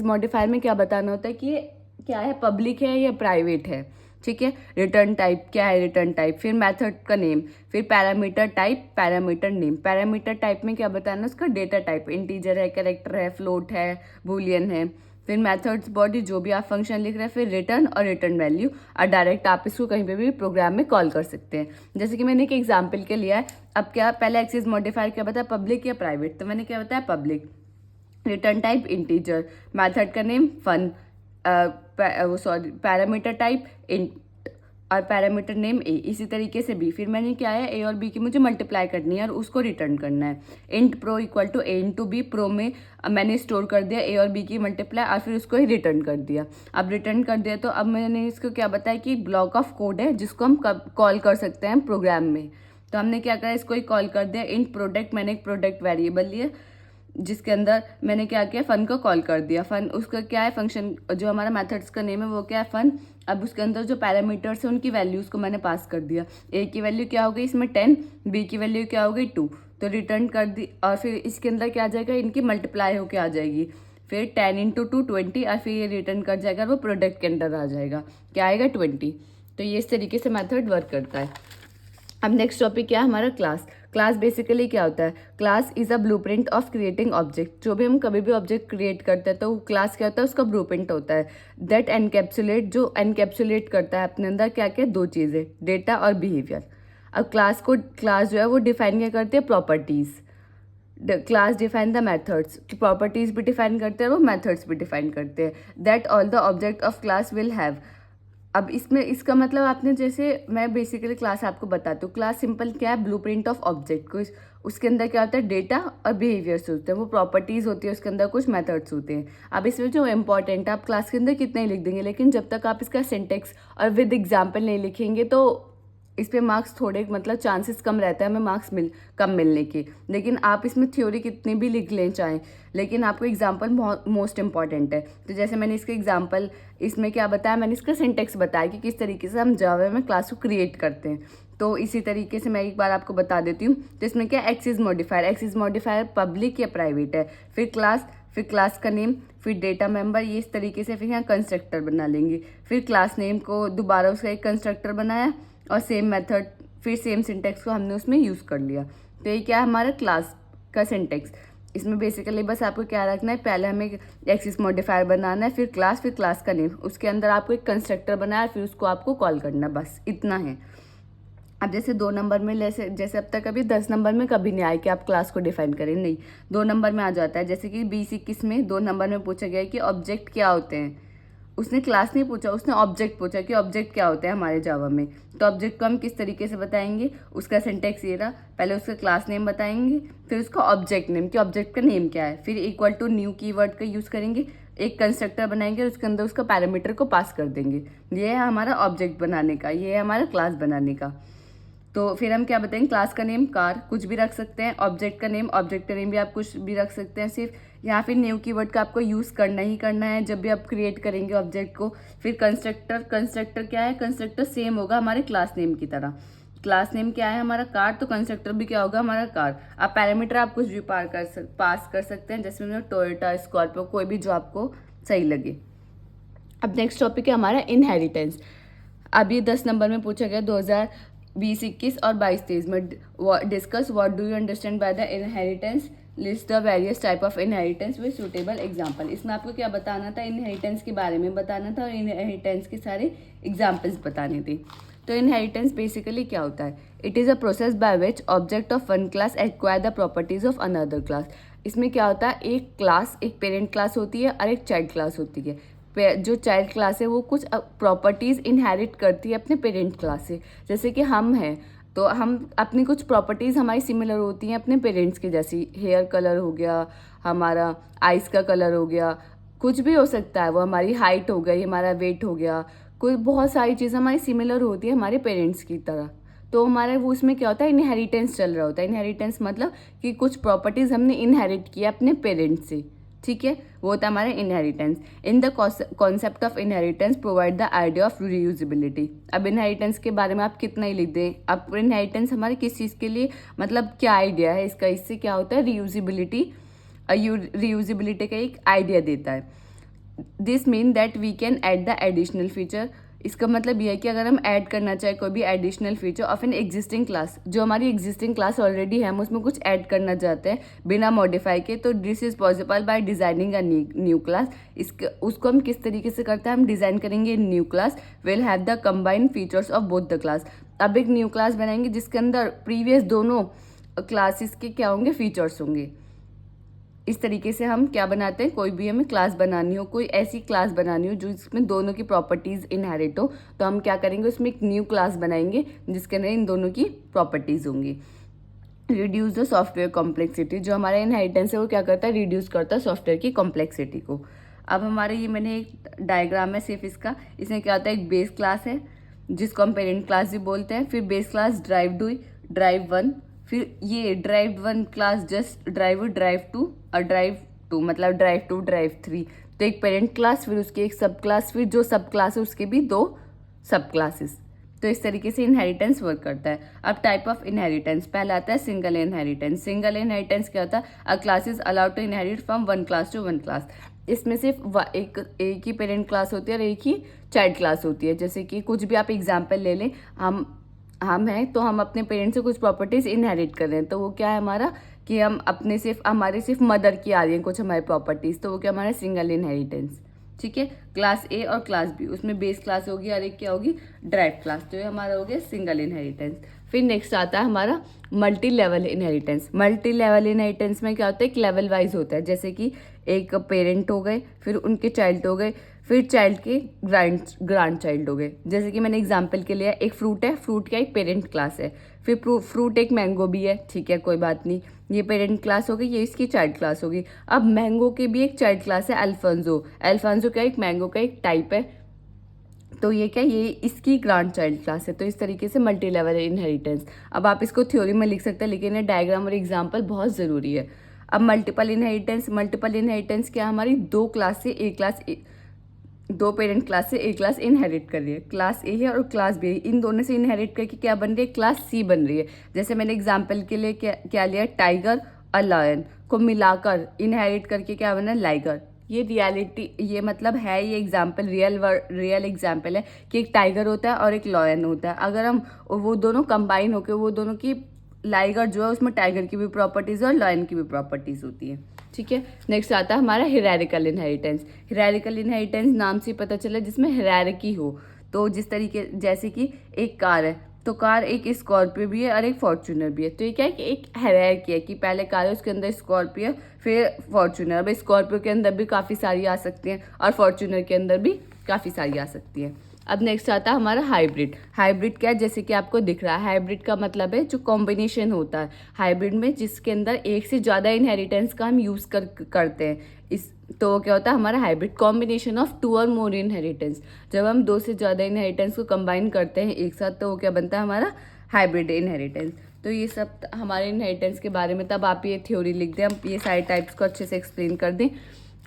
मॉडिफायर में क्या बताना होता है कि ये क्या है, पब्लिक है या प्राइवेट है। ठीक है, रिटर्न टाइप क्या है, रिटर्न टाइप। फिर मेथड का नेम, फिर parameter type, parameter name. Parameter type में क्या बताना, उसका डेटा टाइप, इंटीजर है, कैरेक्टर है, फ्लोट है, बूलियन है। फिर मेथड्स बॉडी, जो भी आप फंक्शन लिख रहे हैं। फिर रिटर्न और रिटर्न वैल्यू, और डायरेक्ट आप इसको कहीं पे भी प्रोग्राम में कॉल कर सकते हैं। जैसे कि मैंने एक एग्जाम्पल के लिया है। अब क्या, पहले एक्सेस मॉडिफायर क्या बताया, पब्लिक या प्राइवेट, तो मैंने क्या बताया public. Return type integer, method का name fun, parameter type int, और पैरामीटर नेम ए। इसी तरीके से बी। फिर मैंने क्या है, ए और बी की मुझे मल्टीप्लाई करनी है और उसको रिटर्न करना है। Int pro equal to A into B. Pro में मैंने स्टोर कर दिया ए और बी की मल्टीप्लाई, और फिर उसको ही रिटर्न कर दिया। अब रिटर्न कर दिया तो अब मैंने इसको क्या बताया कि ब्लॉक ऑफ कोड है जिसको हम कॉल कर सकते हैं प्रोग्राम में। तो हमने क्या करा, इसको ही कॉल कर दिया। इंट प्रोडक्ट, मैंने एक प्रोडक्ट वेरिएबल लिया जिसके अंदर मैंने क्या किया, फन को कॉल कर दिया। फन उसका क्या है, फंक्शन जो हमारा मेथड्स का नेम है वो क्या है, फन। अब उसके अंदर जो पैरामीटर्स है उनकी वैल्यूज़ को मैंने पास कर दिया। ए की वैल्यू क्या हो गई इसमें 10, बी की वैल्यू क्या हो गई 2, तो रिटर्न कर दी। और फिर इसके अंदर क्या आ जाएगा, इनकी मल्टीप्लाई होके आ जाएगी। फिर 10 इंटू 2 20, और फिर ये रिटर्न कर जाएगा, वो प्रोडक्ट के अंदर आ जाएगा, क्या आएगा 20। तो ये इस तरीके से मेथड वर्क करता है। अब नेक्स्ट टॉपिक क्या है हमारा, क्लास। क्लास बेसिकली क्या होता है? Class is a blueprint of creating object. जो भी हम कभी भी ऑब्जेक्ट क्रिएट करते हैं तो क्लास क्या होता है? उसका ब्लूप्रिंट होता है। दैट एनकैप्सुलेट, जो एनकैप्सुलेट करता है अपने अंदर क्या क्या? दो चीज़ें, डेटा और बिहेवियर। अब क्लास जो है वो डिफाइन क्या करती है? Properties. Class define the methods, properties भी डिफाइन करते हैं और वो मेथड्स भी डिफाइन करते हैं। That all the object of class will have. अब इसमें इसका मतलब आपने जैसे मैं बेसिकली क्लास आपको बताती हूँ। क्लास सिंपल क्या है? ब्लूप्रिंट ऑफ ऑब्जेक्ट को। उसके अंदर क्या होता है? डेटा और बिहेवियर्स होते हैं, वो प्रॉपर्टीज होती है, उसके अंदर कुछ मेथड्स होते हैं। अब इसमें जो इंपॉर्टेंट है, आप क्लास के अंदर कितना ही लिख देंगे, लेकिन जब तक आप इसका सिंटेक्स और विद एग्जाम्पल नहीं लिखेंगे तो इस पे मार्क्स थोड़े, मतलब चांसेस कम रहता है हमें मार्क्स कम मिलने के। लेकिन आप इसमें थ्योरी कितनी भी लिख लें चाहें, लेकिन आपको एग्जाम्पल मोस्ट इंपॉर्टेंट है। तो जैसे मैंने इसके एग्जाम्पल इसमें क्या बताया, मैंने इसका सिंटेक्स बताया कि किस तरीके से हम जावा में क्लास को क्रिएट करते हैं। तो इसी तरीके से मैं एक बार आपको बता देती हूँ। तो इसमें क्या, axis modifier, axis modifier public या प्राइवेट है, फिर क्लास का नेम, फिर डेटा मेंबर, ये इस तरीके से फिर यहाँ कंस्ट्रक्टर बना लेंगे। फिर क्लास नेम को दोबारा उसका एक कंस्ट्रक्टर बनाया और सेम मेथड, फिर सेम सिंटेक्स को हमने उसमें यूज़ कर लिया। तो ये क्या है हमारा क्लास का सिंटेक्स। इसमें बेसिकली बस आपको क्या रखना है, पहले हमें एक्सिस मॉडिफायर बनाना है, फिर क्लास का नेम, उसके अंदर आपको एक कंस्ट्रक्टर बनाया, फिर उसको आपको कॉल करना, बस इतना है। अब जैसे 2 नंबर में जैसे अब तक अभी 10 नंबर में कभी नहीं आया कि आप क्लास को डिफाइन करें, नहीं, 2 नंबर में आ जाता है। जैसे कि 20-21 में 2 नंबर में पूछा गया है कि ऑब्जेक्ट क्या होते हैं। उसने क्लास नहीं पूछा, उसने ऑब्जेक्ट पूछा कि ऑब्जेक्ट क्या होते हैं हमारे जावा में। तो ऑब्जेक्ट को हम किस तरीके से बताएंगे, उसका सिंटेक्स ये रहा, पहले उसका क्लास नेम बताएंगे, फिर उसका ऑब्जेक्ट नेम कि ऑब्जेक्ट का नेम क्या है, फिर इक्वल टू न्यू कीवर्ड का यूज़ करेंगे, एक कंस्ट्रक्टर बनाएंगे और उसके अंदर उसका पैरामीटर को पास कर देंगे। ये है हमारा ऑब्जेक्ट बनाने का, ये है हमारा क्लास बनाने का। तो फिर हम क्या बताएंगे, क्लास का नेम कार कुछ भी रख सकते हैं, ऑब्जेक्ट का नेम भी आप कुछ भी रख सकते हैं, सिर्फ यहाँ फिर न्यू कीवर्ड का आपको यूज़ करना ही करना है जब भी आप क्रिएट करेंगे ऑब्जेक्ट को। फिर कंस्ट्रक्टर क्या है, कंस्ट्रक्टर सेम होगा हमारे क्लास नेम की तरह। क्लास नेम क्या है हमारा कार, तो कंस्ट्रक्टर भी क्या होगा हमारा कार। आप पैरामीटर आप कुछ भी पास कर सकते हैं, जैसे टोयोटा, स्कॉर्पियो, कोई भी जो आपको सही लगे। अब नेक्स्ट टॉपिक है हमारा इनहेरिटेंस। अब ये 10 नंबर में पूछा गया 2020-21 और 22-23 में। Discuss what do you understand by the inheritance, list the various type of inheritance with suitable example. इसमें आपको क्या बताना था, इनहेरिटेंस के बारे में बताना था और इनहेरिटेंस के सारे एग्जाम्पल्स बताने थे। तो इनहेरिटेंस बेसिकली क्या होता है, it is a process by which object of one class acquire the properties of another class. इसमें क्या होता है, एक पेरेंट क्लास होती है और एक चाइल्ड क्लास होती है। जो चाइल्ड क्लास है वो कुछ प्रॉपर्टीज़ इनहेरिट करती है अपने पेरेंट क्लास से। जैसे कि हम हैं तो हम अपनी कुछ प्रॉपर्टीज़ हमारी सिमिलर होती हैं अपने पेरेंट्स के जैसी। हेयर कलर हो गया, हमारा आइज़ का कलर हो गया, कुछ भी हो सकता है, वो हमारी हाइट हो गई, हमारा वेट हो गया, कोई बहुत सारी चीज़ें हमारी सिमिलर होती है हमारे पेरेंट्स की तरह। तो हमारे वो उसमें क्या होता है, इनहेरिटेंस चल रहा होता है। इनहेरिटेंस मतलब कि कुछ प्रॉपर्टीज़ हमने इनहेरिट किया अपने पेरेंट्स से, ठीक है, वो होता है हमारा inheritance. In the concept of inheritance provide the idea of reusability. अब इनहेरिटेंस के बारे में आप कितना ही लिख दें, अब इनहेरिटेंस हमारे किस चीज़ के लिए, मतलब क्या आइडिया है इसका, इससे क्या होता है, रीयूजिबिलिटी का एक आइडिया देता है। This mean that we can add the additional feature. इसका मतलब यह है कि अगर हम ऐड करना चाहें कोई भी additional feature of an existing class, जो हमारी एग्जिस्टिंग क्लास ऑलरेडी है, हम उसमें कुछ ऐड करना चाहते हैं बिना मॉडिफाई के, तो this is possible by designing a new class. उसको हम किस तरीके से करते हैं, हम डिज़ाइन करेंगे new class will have the combined features of both the class. अब एक न्यू क्लास बनाएंगे जिसके अंदर प्रीवियस दोनों क्लासेस के क्या होंगे, फीचर्स होंगे। इस तरीके से हम क्या बनाते हैं, कोई भी हमें क्लास बनानी हो, कोई ऐसी क्लास बनानी हो जिसमें दोनों की प्रॉपर्टीज़ इनहेरिट हो, तो हम क्या करेंगे, उसमें एक न्यू क्लास बनाएंगे जिसके अंदर इन दोनों की प्रॉपर्टीज़ होंगी। रिड्यूस द सॉफ्टवेयर कॉम्प्लेक्सिटी, जो हमारा इनहेरिटेंस है वो क्या करता है, रिड्यूस करता है सॉफ्टवेयर की कॉम्प्लेक्सिटी को। अब हमारे ये मैंने एक डायग्राम है सिर्फ इसका, इसमें क्या होता है, एक बेस क्लास है जिसको हम पेरेंट क्लास भी बोलते हैं, फिर बेस क्लास ड्राइव 1, फिर ये ड्राइव 1 क्लास जस्ट ड्राइव 2 और ड्राइव 2 मतलब ड्राइव 2 ड्राइव 3। तो एक पेरेंट क्लास, फिर उसकी एक सब क्लास, फिर जो सब क्लास है उसके भी 2 सब क्लासेस। तो इस तरीके से इनहेरिटेंस वर्क करता है। अब टाइप ऑफ इनहेरिटेंस, पहला आता है सिंगल इनहेरिटेंस। सिंगल इनहेरिटेंस क्या होता है, a class is allowed to inherit from one class to one class. इसमें सिर्फ एक ही पेरेंट क्लास होती है और एक ही चाइल्ड क्लास होती है। जैसे कि कुछ भी आप एग्जाम्पल ले लें, हम हम हैं तो हम अपने पेरेंट्स से कुछ प्रॉपर्टीज इनहेरिट कर रहे हैं, तो वो क्या है हमारा कि हम अपने सिर्फ मदर की आ रही हैं कुछ हमारी प्रॉपर्टीज, तो वो क्या हमारा सिंगल इनहेरिटेंस। ठीक है, क्लास ए और क्लास बी, उसमें बेस क्लास होगी और एक क्या होगी ड्राइव क्लास, तो ये हमारा हो गया सिंगल इनहेरिटेंस। फिर नेक्स्ट आता है हमारा multi level inheritance. Multi level inheritance में क्या होता है, एक लेवल वाइज होता है, जैसे कि एक पेरेंट हो गए, फिर उनके चाइल्ड हो गए, फिर चाइल्ड के ग्रांड चाइल्ड हो गए। जैसे कि मैंने एग्जांपल के लिए एक फ्रूट है, फ्रूट का एक पेरेंट क्लास है, फिर फ्रूट एक मैंगो भी है, ठीक है कोई बात नहीं, ये पेरेंट क्लास हो गई, ये इसकी चाइल्ड क्लास होगी। अब मैंगो की भी एक चाइल्ड क्लास है अल्फांसो, अल्फांसो क्या एक मैंगो का एक टाइप है, तो ये क्या ये इसकी ग्रांड चाइल्ड क्लास है। तो इस तरीके से मल्टी लेवल इनहेरिटेंस। अब आप इसको थ्योरी में लिख सकते हैं, लेकिन ये डायग्राम और एग्जाम्पल बहुत ज़रूरी है। अब मल्टीपल इनहेरिटेंस क्या हमारी दो क्लास से एक क्लास दो पेरेंट क्लास से एक क्लास इनहेरिट कर रही है, क्लास ए है और क्लास बी है, इन दोनों से इनहेरिट करके क्या बन रही है क्लास सी बन रही है। जैसे मैंने एग्जाम्पल के लिए क्या लिया, टाइगर और लायन को मिलाकर इनहेरिट करके क्या बना लाइगर। ये रियलिटी, ये मतलब है, ये एग्जाम्पल रियल एग्जाम्पल है कि एक टाइगर होता है और एक लॉयन होता है। अगर हम वो दोनों कंबाइन होकर वो दोनों की लाइगर जो है उसमें टाइगर की भी प्रॉपर्टीज और लॉयन की भी प्रॉपर्टीज होती है। ठीक है, नेक्स्ट आता है हमारा हिरारिकल इनहेरिटेंस। हिरारिकल इनहेरिटेंस नाम से पता चला जिसमें हिरारिकी हो। तो जिस तरीके जैसे कि एक कार है, तो कार एक स्कॉर्पियो भी है और एक फॉर्च्यूनर भी है, तो ये क्या है कि एक हायरार्की है कि पहले कार है उसके अंदर स्कॉर्पियो फिर फॉर्च्यूनर। अब स्कॉर्पियो के अंदर भी काफ़ी सारी आ सकती हैं और फॉर्च्यूनर के अंदर भी काफ़ी सारी आ सकती हैं। अब नेक्स्ट आता है हमारा हाइब्रिड। हाइब्रिड क्या है, जैसे कि आपको दिख रहा है, हाइब्रिड का मतलब है जो कॉम्बिनेशन होता है हाइब्रिड में, जिसके अंदर एक से ज़्यादा इनहेरिटेंस का हम यूज़ करते हैं। इस तो वो क्या होता है हमारा हाइब्रिड, कॉम्बिनेशन ऑफ 2 और मोर इनहेरिटेंस। जब हम 2 से ज़्यादा इनहेरिटेंस को कंबाइन करते हैं एक साथ, तो वो क्या बनता है हमारा हाइब्रिड इनहेरिटेंस। तो ये सब हमारे इनहेरिटेंस के बारे में, तब आप ये थ्योरी लिख दें, हम ये सारे टाइप्स को अच्छे से एक्सप्लेन कर दें।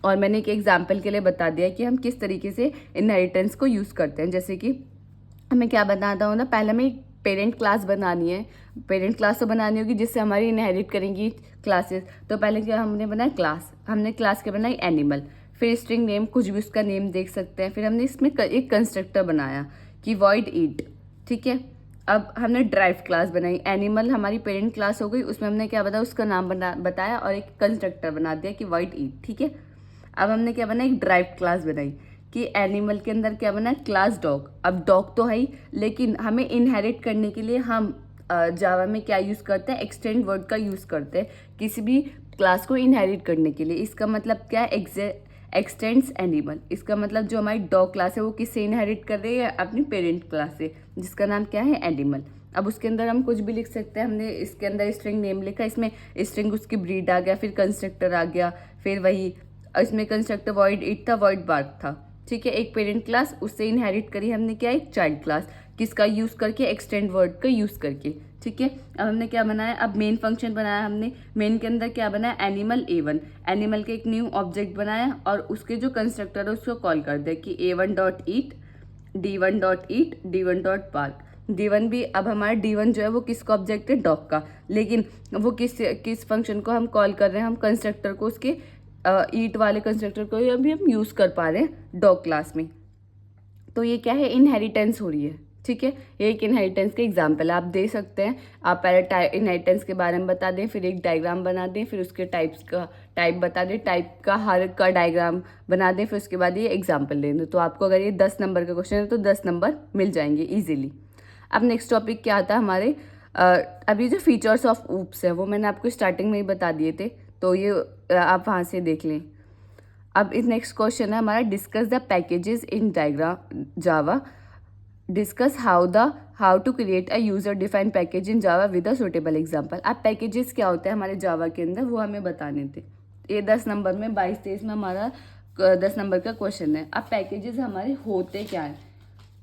और मैंने एक एग्जाम्पल के लिए बता दिया कि हम किस तरीके से इनहेरिटेंस को यूज़ करते हैं। जैसे कि हमें क्या बनाता हूँ ना, पहले हमें एक पेरेंट क्लास बनानी है, पेरेंट क्लास तो बनानी होगी जिससे हमारी इनहेरिट करेंगी क्लासेस। तो पहले क्या हमने बनाया क्लास, हमने क्लास के बनाई एनिमल, फिर स्ट्रिंग नेम कुछ भी उसका नेम देख सकते हैं, फिर हमने इसमें एक कंस्ट्रक्टर बनाया कि वॉइड ईट। ठीक है, अब हमने ड्राइव क्लास बनाई, एनिमल हमारी पेरेंट क्लास हो गई, उसमें हमने क्या बताया उसका नाम बताया और एक कंस्ट्रक्टर बना दिया कि वॉइड ईट। ठीक है, अब हमने क्या बनाया एक ड्राइव क्लास बनाई कि एनिमल के अंदर क्या बना क्लास डॉग। अब डॉग तो है ही, लेकिन हमें इनहेरिट करने के लिए हम जावा में क्या यूज़ करते हैं, एक्सटेंड वर्ड का यूज़ करते हैं किसी भी क्लास को इनहेरिट करने के लिए। इसका मतलब क्या है, एक्सटेंड्स एनिमल। इसका मतलब जो हमारी डॉग क्लास है वो किससे इनहेरिट कर रही है, अपनी पेरेंट क्लास से, जिसका नाम क्या है एनिमल। अब उसके अंदर हम कुछ भी लिख सकते हैं, हमने इसके अंदर स्ट्रिंग नेम लिखा, इसमें स्ट्रिंग उसकी ब्रीड आ गया, फिर कंस्ट्रक्टर आ गया, फिर वही इसमें कंस्ट्रक्टर वॉइड इट था, वॉइड बार्क था। ठीक है, एक पेरेंट क्लास, उससे इनहेरिट करी हमने क्या एक चाइल्ड क्लास, किसका यूज़ करके, एक्सटेंड वर्ड का यूज़ करके। ठीक है, अब हमने क्या बनाया, अब मेन फंक्शन बनाया हमने, मेन के अंदर क्या बनाया एनिमल A1, एनिमल के एक न्यू ऑब्जेक्ट बनाया और उसके जो कंस्ट्रक्टर है उसको कॉल कर दिया कि A1 डॉट ईट, D1 डॉट ईट, D1 डॉट बार्क। D1 भी, अब हमारा D1 जो है वो किसका ऑब्जेक्ट है, डॉग का, लेकिन वो किस फंक्शन को हम कॉल कर रहे हैं, हम कंस्ट्रक्टर को उसके ईट वाले कंस्ट्रक्टर को अभी हम यूज़ कर पा रहे हैं डॉग क्लास में। तो ये क्या है इनहेरिटेंस हो रही है। ठीक है, ये एक इनहेरिटेंस के एग्जाम्पल आप दे सकते हैं। आप पहले इनहेरिटेंस के बारे में बता दें, फिर एक डायग्राम बना दें, फिर उसके टाइप बता दें, टाइप का हर का डायग्राम बना दें, फिर उसके बाद ये एग्जाम्पल दे दें। तो आपको अगर ये 10 नंबर का क्वेश्चन है तो 10 नंबर मिल जाएंगे ईजिली। अब नेक्स्ट टॉपिक क्या आता है हमारे, अभी जो फीचर्स ऑफ ऊप्स है वो मैंने आपको स्टार्टिंग में ही बता दिए थे, तो ये आप वहाँ से देख लें। अब इस नेक्स्ट क्वेश्चन है हमारा, discuss the packages in diagram Java, discuss how to create a user defined package in Java with a suitable example. अब पैकेजेस क्या होते हैं हमारे जावा के अंदर वो हमें बताने थे। ये 10 नंबर में 22-23 में हमारा 10 नंबर का क्वेश्चन है। अब पैकेजेस हमारे होते क्या है,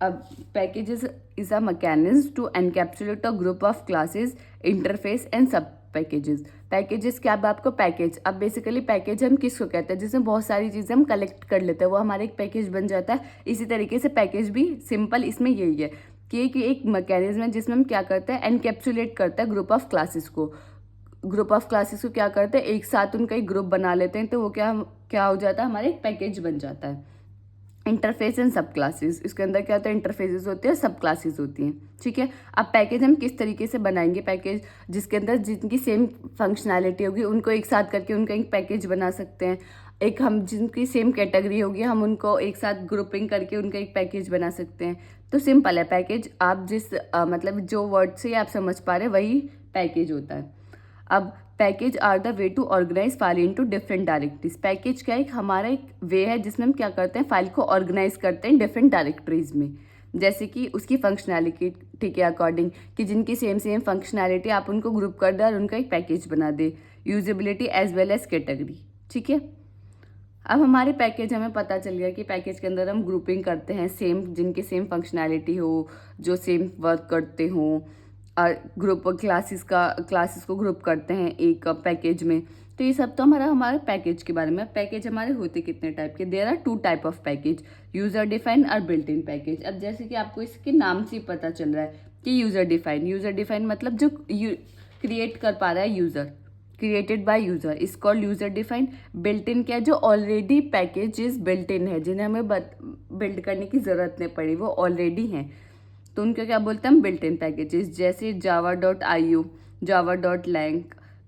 अब packages is a mechanism to encapsulate a group of classes, interface and sub packages. Packages क्या, अब आपको पैकेज, अब बेसिकली पैकेज हम किसको कहते हैं, जिसमें बहुत सारी चीज़ें हम कलेक्ट कर लेते हैं, वो हमारा एक पैकेज बन जाता है। इसी तरीके से पैकेज भी सिंपल इसमें यही है कि एक मैकेनिज्म है जिसमें हम क्या करते हैं, एनकैप्सुलेट करते हैं ग्रुप ऑफ क्लासेस को। ग्रुप ऑफ क्लासेस को क्या करते हैं, एक साथ उनका एक ग्रुप बना लेते हैं, तो वो क्या हो जाता है, हमारा एक पैकेज बन जाता है। इंटरफेस एंड सब क्लासेस, इसके अंदर क्या होता है, इंटरफेसेस होते हैं, सब क्लासेस होती हैं, ठीक है। अब पैकेज हम किस तरीके से बनाएंगे, पैकेज जिसके अंदर जिनकी सेम फंक्शनैलिटी होगी उनको एक साथ करके उनका एक पैकेज बना सकते हैं। एक हम जिनकी सेम कैटेगरी होगी हम उनको एक साथ ग्रुपिंग करके उनका एक पैकेज बना सकते हैं। तो सिंपल है पैकेज, आप जिस मतलब जो वर्ड से आप समझ पा रहे हैं वही पैकेज होता है। अब package are the way to organise file into different directories. Package क्या है, एक हमारा एक वे है जिसमें हम क्या करते हैं, फाइल को ऑर्गेनाइज करते हैं डिफरेंट डायरेक्टरीज में, जैसे कि उसकी फंक्शनैलिटी ठीक है अकॉर्डिंग, कि जिनकी सेम फंक्शनैलिटी आप उनको ग्रुप कर दे और उनका एक पैकेज बना दे, usability as well as category, ठीक है। अब हमारे पैकेज हमें पता चल गया कि पैकेज के अंदर हम ग्रुपिंग करते हैं सेम, जिनकी सेम फंक्शनैलिटी हो, जो सेम वर्क करते हों, और ग्रुप क्लासेस को ग्रुप करते हैं एक पैकेज में। तो ये सब तो हमारे पैकेज के बारे में। पैकेज हमारे होते कितने टाइप के, there are 2 type of package, user define और बिल्ट इन पैकेज। अब जैसे कि आपको इसके नाम से ही पता चल रहा है कि यूजर डिफाइन मतलब जो क्रिएट कर पा रहा है user, created by user is called user define. Built in क्या है, जो ऑलरेडी पैकेजेस बिल्ट इन है, जिन्हें हमें बिल्ड करने की जरूरत नहीं पड़ी, वो ऑलरेडी हैं, तो उनका क्या बोलते हैं हम, बिल्ट इन पैकेजेस। जैसे java.io, java.lang,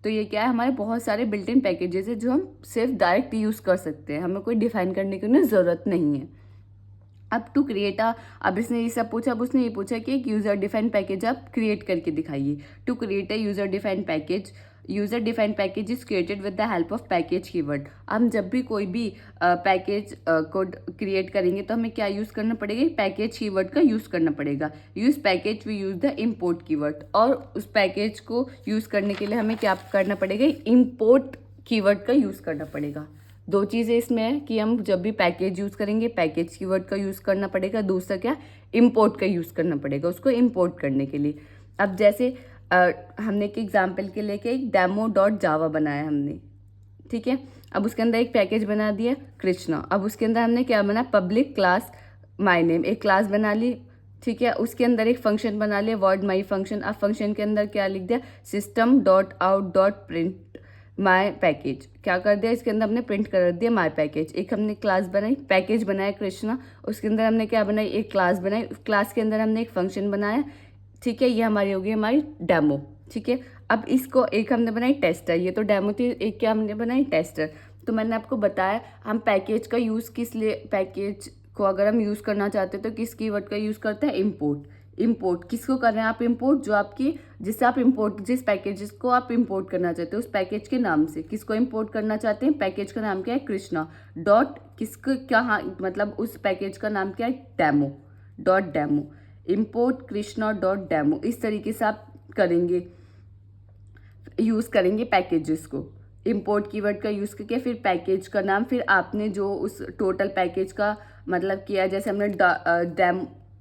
तो ये क्या है, हमारे बहुत सारे बिल्ट इन पैकेजेस है जो हम सिर्फ डायरेक्ट यूज़ कर सकते हैं, हमें कोई डिफाइन करने की उन्हें ज़रूरत नहीं है। अब टू क्रिएट अब इसने ये सब पूछा, अब उसने ये पूछा कि एक यूज़र डिफाइन पैकेज आप क्रिएट करके दिखाइए। To create a user define package, user define package is created with the help of package keyword. हम जब भी कोई भी पैकेज कोड क्रिएट करेंगे तो हमें क्या यूज़ करना पड़ेगा, पैकेज कीवर्ड का यूज़ करना पड़ेगा। Use package we use the import keyword, और उस पैकेज को यूज़ करने के लिए हमें क्या करना पड़ेगा, इम्पोर्ट कीवर्ड का यूज़ करना पड़ेगा। 2 चीज़ें इसमें है कि हम जब भी पैकेज यूज़ करेंगे पैकेज कीवर्ड का यूज़ करना पड़ेगा, दूसरा क्या, इम्पोर्ट का यूज़ करना पड़ेगा उसको इम्पोर्ट करने के लिए। अब जैसे हमने एक एग्जाम्पल के लेके एक demo.java बनाया हमने, ठीक है। अब उसके अंदर एक पैकेज बना दिया कृष्णा। अब उसके अंदर हमने क्या बना, पब्लिक क्लास माई नेम, एक क्लास बना ली, ठीक है। उसके अंदर एक फंक्शन बना लिया वर्ड माई फंक्शन। अब फंक्शन के अंदर क्या लिख दिया, system.out.print माई पैकेज, क्या कर दिया, इसके अंदर हमने प्रिंट कर दिया माई पैकेज। एक हमने क्लास बनाई, पैकेज बनाया कृष्णा, उसके अंदर हमने क्या बनाई, एक क्लास बनाई, क्लास के अंदर हमने एक फंक्शन बनाया, ठीक है। ये हमारी होगी हमारी डेमो, ठीक है। अब इसको एक हमने बनाई टेस्टर, ये तो डेमो थी, एक क्या हमने बनाई टेस्टर। तो मैंने आपको बताया हम पैकेज का यूज़ किस लिए, पैकेज को अगर हम यूज़ करना चाहते हैं तो किस कीवर्ड का यूज़ करते हैं, इम्पोर्ट। इम्पोर्ट किसको कर रहे हैं आप, इम्पोर्ट जो आपकी, जिससे आप इम्पोर्ट, जिस पैकेज को आप इम्पोर्ट करना चाहते हो उस पैकेज के नाम से किसको इम्पोर्ट करना चाहते हैं, पैकेज का नाम क्या है, कृष्णा डॉट किसको क्या, हाँ मतलब उस पैकेज का नाम क्या है, demo dot demo, import Krishna dot demo. इस तरीके से आप करेंगे, यूज़ करेंगे पैकेजेस को, इम्पोर्ट कीवर्ड का यूज़ करके फिर पैकेज का नाम, फिर आपने जो उस टोटल पैकेज का मतलब किया, जैसे हमने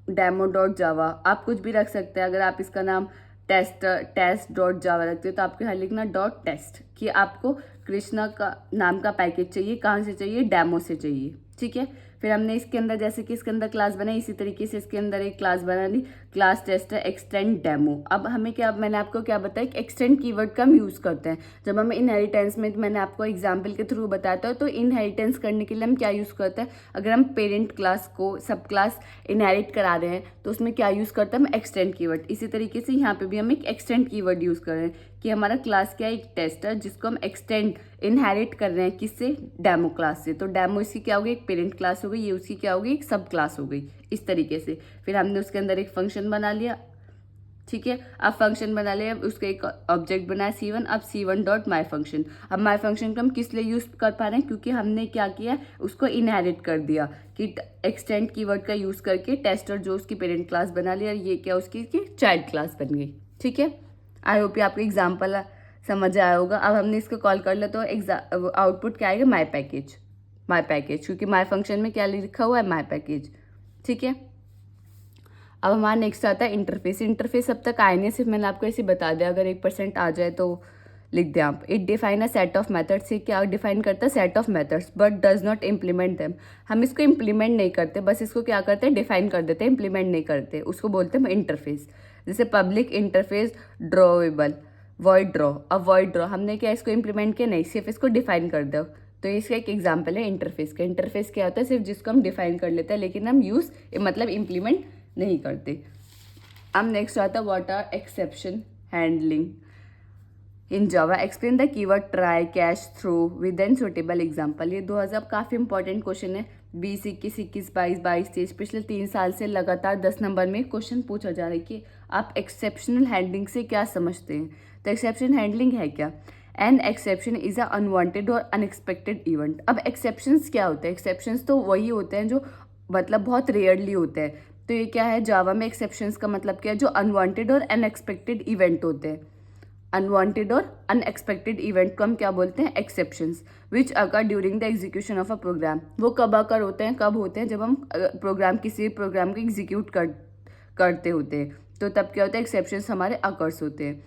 demo.java, आप कुछ भी रख सकते हैं। अगर आप इसका नाम test.java रखते हो तो आपको यहाँ लिखना .test, कि आपको कृष्णा का नाम का पैकेज चाहिए, कहाँ से चाहिए, डेमो से चाहिए, ठीक है। फिर हमने इसके अंदर जैसे कि इसके अंदर क्लास बनाई, इसी तरीके से इसके अंदर एक क्लास बना ली, क्लास टेस्टर एक्सटेंड डेमो। अब हमें क्या, मैंने आपको क्या बताया कि एक्सटेंड कीवर्ड का हम यूज़ करते हैं जब हमें इनहेरिटेंस में, मैंने आपको एग्जांपल के थ्रू बताता हूँ। तो इनहेरिटेंस करने के लिए हम क्या यूज़ करते हैं, अगर हम पेरेंट क्लास को सब क्लास इनहेरिट करा रहे हैं तो उसमें क्या यूज़ करते हैं हम, एक्सटेंड कीवर्ड। इसी तरीके से यहाँ पे भी हम एक एक्सटेंड कीवर्ड यूज़ कर रहे हैं कि हमारा क्लास क्या है, एक टेस्टर जिसको हम एक्सटेंड इनहेरिट कर रहे हैं, किससे, डेमो क्लास से। तो डेमो इसकी क्या होगी, एक पेरेंट क्लास हो गई, ये उसकी क्या होगी, एक सब क्लास हो गई, इस तरीके से। फिर हमने उसके अंदर एक फंक्शन बना लिया, ठीक है। अब फंक्शन बना लिया, उसका एक ऑब्जेक्ट बनाया C1। अब C1 डॉट माई फंक्शन, अब माई फंक्शन को हम किस लिए यूज़ कर पा रहे हैं, क्योंकि हमने क्या किया, उसको इनहेरिट कर दिया कि एक्सटेंड कीवर्ड का यूज़ करके टेस्टर जो उसकी पेरेंट क्लास बना लिया, ये क्या उसकी चाइल्ड क्लास बन गई, ठीक है। आई होप ये आपको एग्जाम्पल समझ आया होगा। अब हमने इसको कॉल कर लिया तो आउटपुट क्या आएगा, माई पैकेज, क्योंकि माई फंक्शन में क्या लिखा हुआ है, माई पैकेज, ठीक है। अब हमारा नेक्स्ट आता है इंटरफेस। इंटरफेस अब तक आए नहीं, सिर्फ मैंने आपको ऐसे बता दिया, अगर 1% आ जाए तो लिख दें आप। It define a set of methods, से क्या डिफाइन करता है, set of methods, but does not implement them. हम इसको इम्प्लीमेंट नहीं करते, बस इसको क्या करते हैं, डिफाइन कर देते हैं, इम्प्लीमेंट नहीं करते, उसको बोलते हैं इंटरफेस। जैसे पब्लिक इंटरफेस ड्रॉवेबल, वॉइड ड्रॉ। अब वॉइड ड्रॉ हमने क्या इसको इम्प्लीमेंट किया, नहीं, सिर्फ इसको डिफाइन कर दो तो इसका एक एग्जाम्पल है इंटरफेस का। इंटरफेस क्या होता है? सिर्फ जिसको हम डिफाइन कर लेते हैं लेकिन हम यूज़ मतलब इम्प्लीमेंट नहीं करते। अब नेक्स्ट आता है what are exception handling in Java, explain the keyword try, catch, throw with an suitable example. ये 2000 काफ़ी इंपॉर्टेंट क्वेश्चन है। 20, 21, 21, 22, 22, 23 पिछले 3 साल से लगातार 10 नंबर में क्वेश्चन पूछा जा रहा है कि आप एक्सेप्शनल हैंडलिंग से क्या समझते हैं। तो एक्सेप्शन हैंडलिंग है क्या? An exception is a unwanted और अनएक्सपेक्टेड इवेंट। अब एक्सेप्शंस क्या होते हैं? एक्सेप्शंस तो वही होते हैं जो मतलब बहुत रेयरली होते हैं। तो ये क्या है? जावा में एक्सेप्शंस का मतलब क्या है? जो अनवांटेड और अनएक्सपेक्टेड इवेंट होते हैं। अनवांटेड और अनएक्सपेक्टेड इवेंट को हम क्या बोलते हैं? Exceptions, which occur during the execution of a program. वो कब अकर होते हैं? कब होते हैं? जब हम प्रोग्राम किसी प्रोग्राम को एग्जीक्यूट करते होते हैं, तो तब क्या होता है? एक्सेप्शंस हमारे अकर्स होते हैं।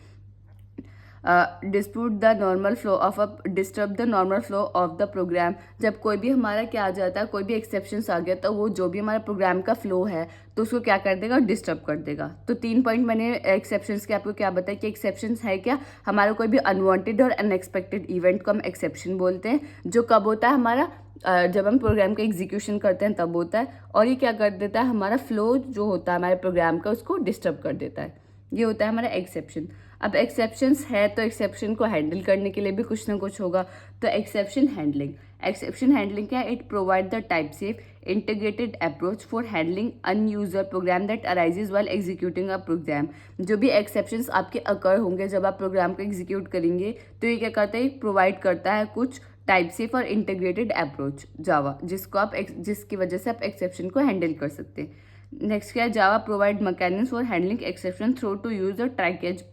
Dispute the normal flow of a disturb the normal flow of the program. जब कोई भी हमारा क्या आ जाता है, कोई भी एक्सेप्शंस आ गया, तो वो जो भी हमारा प्रोग्राम का फ्लो है तो उसको क्या कर देगा? डिस्टर्ब कर देगा। तो 3 पॉइंट मैंने एक्सेप्शंस के आपको क्या बताया कि एक्सेप्शंस है क्या? हमारा कोई भी अनवांटेड और अनएक्सपेक्टेड इवेंट को हम एक्सेप्शन बोलते हैं, जो कब होता है? हमारा जब हम प्रोग्राम का एग्जीक्यूशन करते हैं तब होता है। और ये क्या कर देता है? हमारा फ्लो जो होता है हमारे प्रोग्राम का, उसको डिस्टर्ब कर देता है। ये होता है हमारा एक्सेप्शन। अब एक्सेप्शंस है तो एक्सेप्शन को हैंडल करने के लिए भी कुछ ना कुछ होगा। तो एक्सेप्शन हैंडलिंग क्या है? It provide the type safe integrated approach for handling unusual program that arises while executing a program. जो भी एक्सेप्शंस आपके अकर होंगे जब आप प्रोग्राम को एग्जीक्यूट करेंगे, तो ये क्या करता है? प्रोवाइड करता है कुछ टाइप सेफ और इंटीग्रेटेड अप्रोच जावा, जिसकी वजह से आप एक्सेप्शन को हैंडल कर सकते हैं। नेक्स्ट क्या है? Java provide mechanism for handling exception through to use the try catch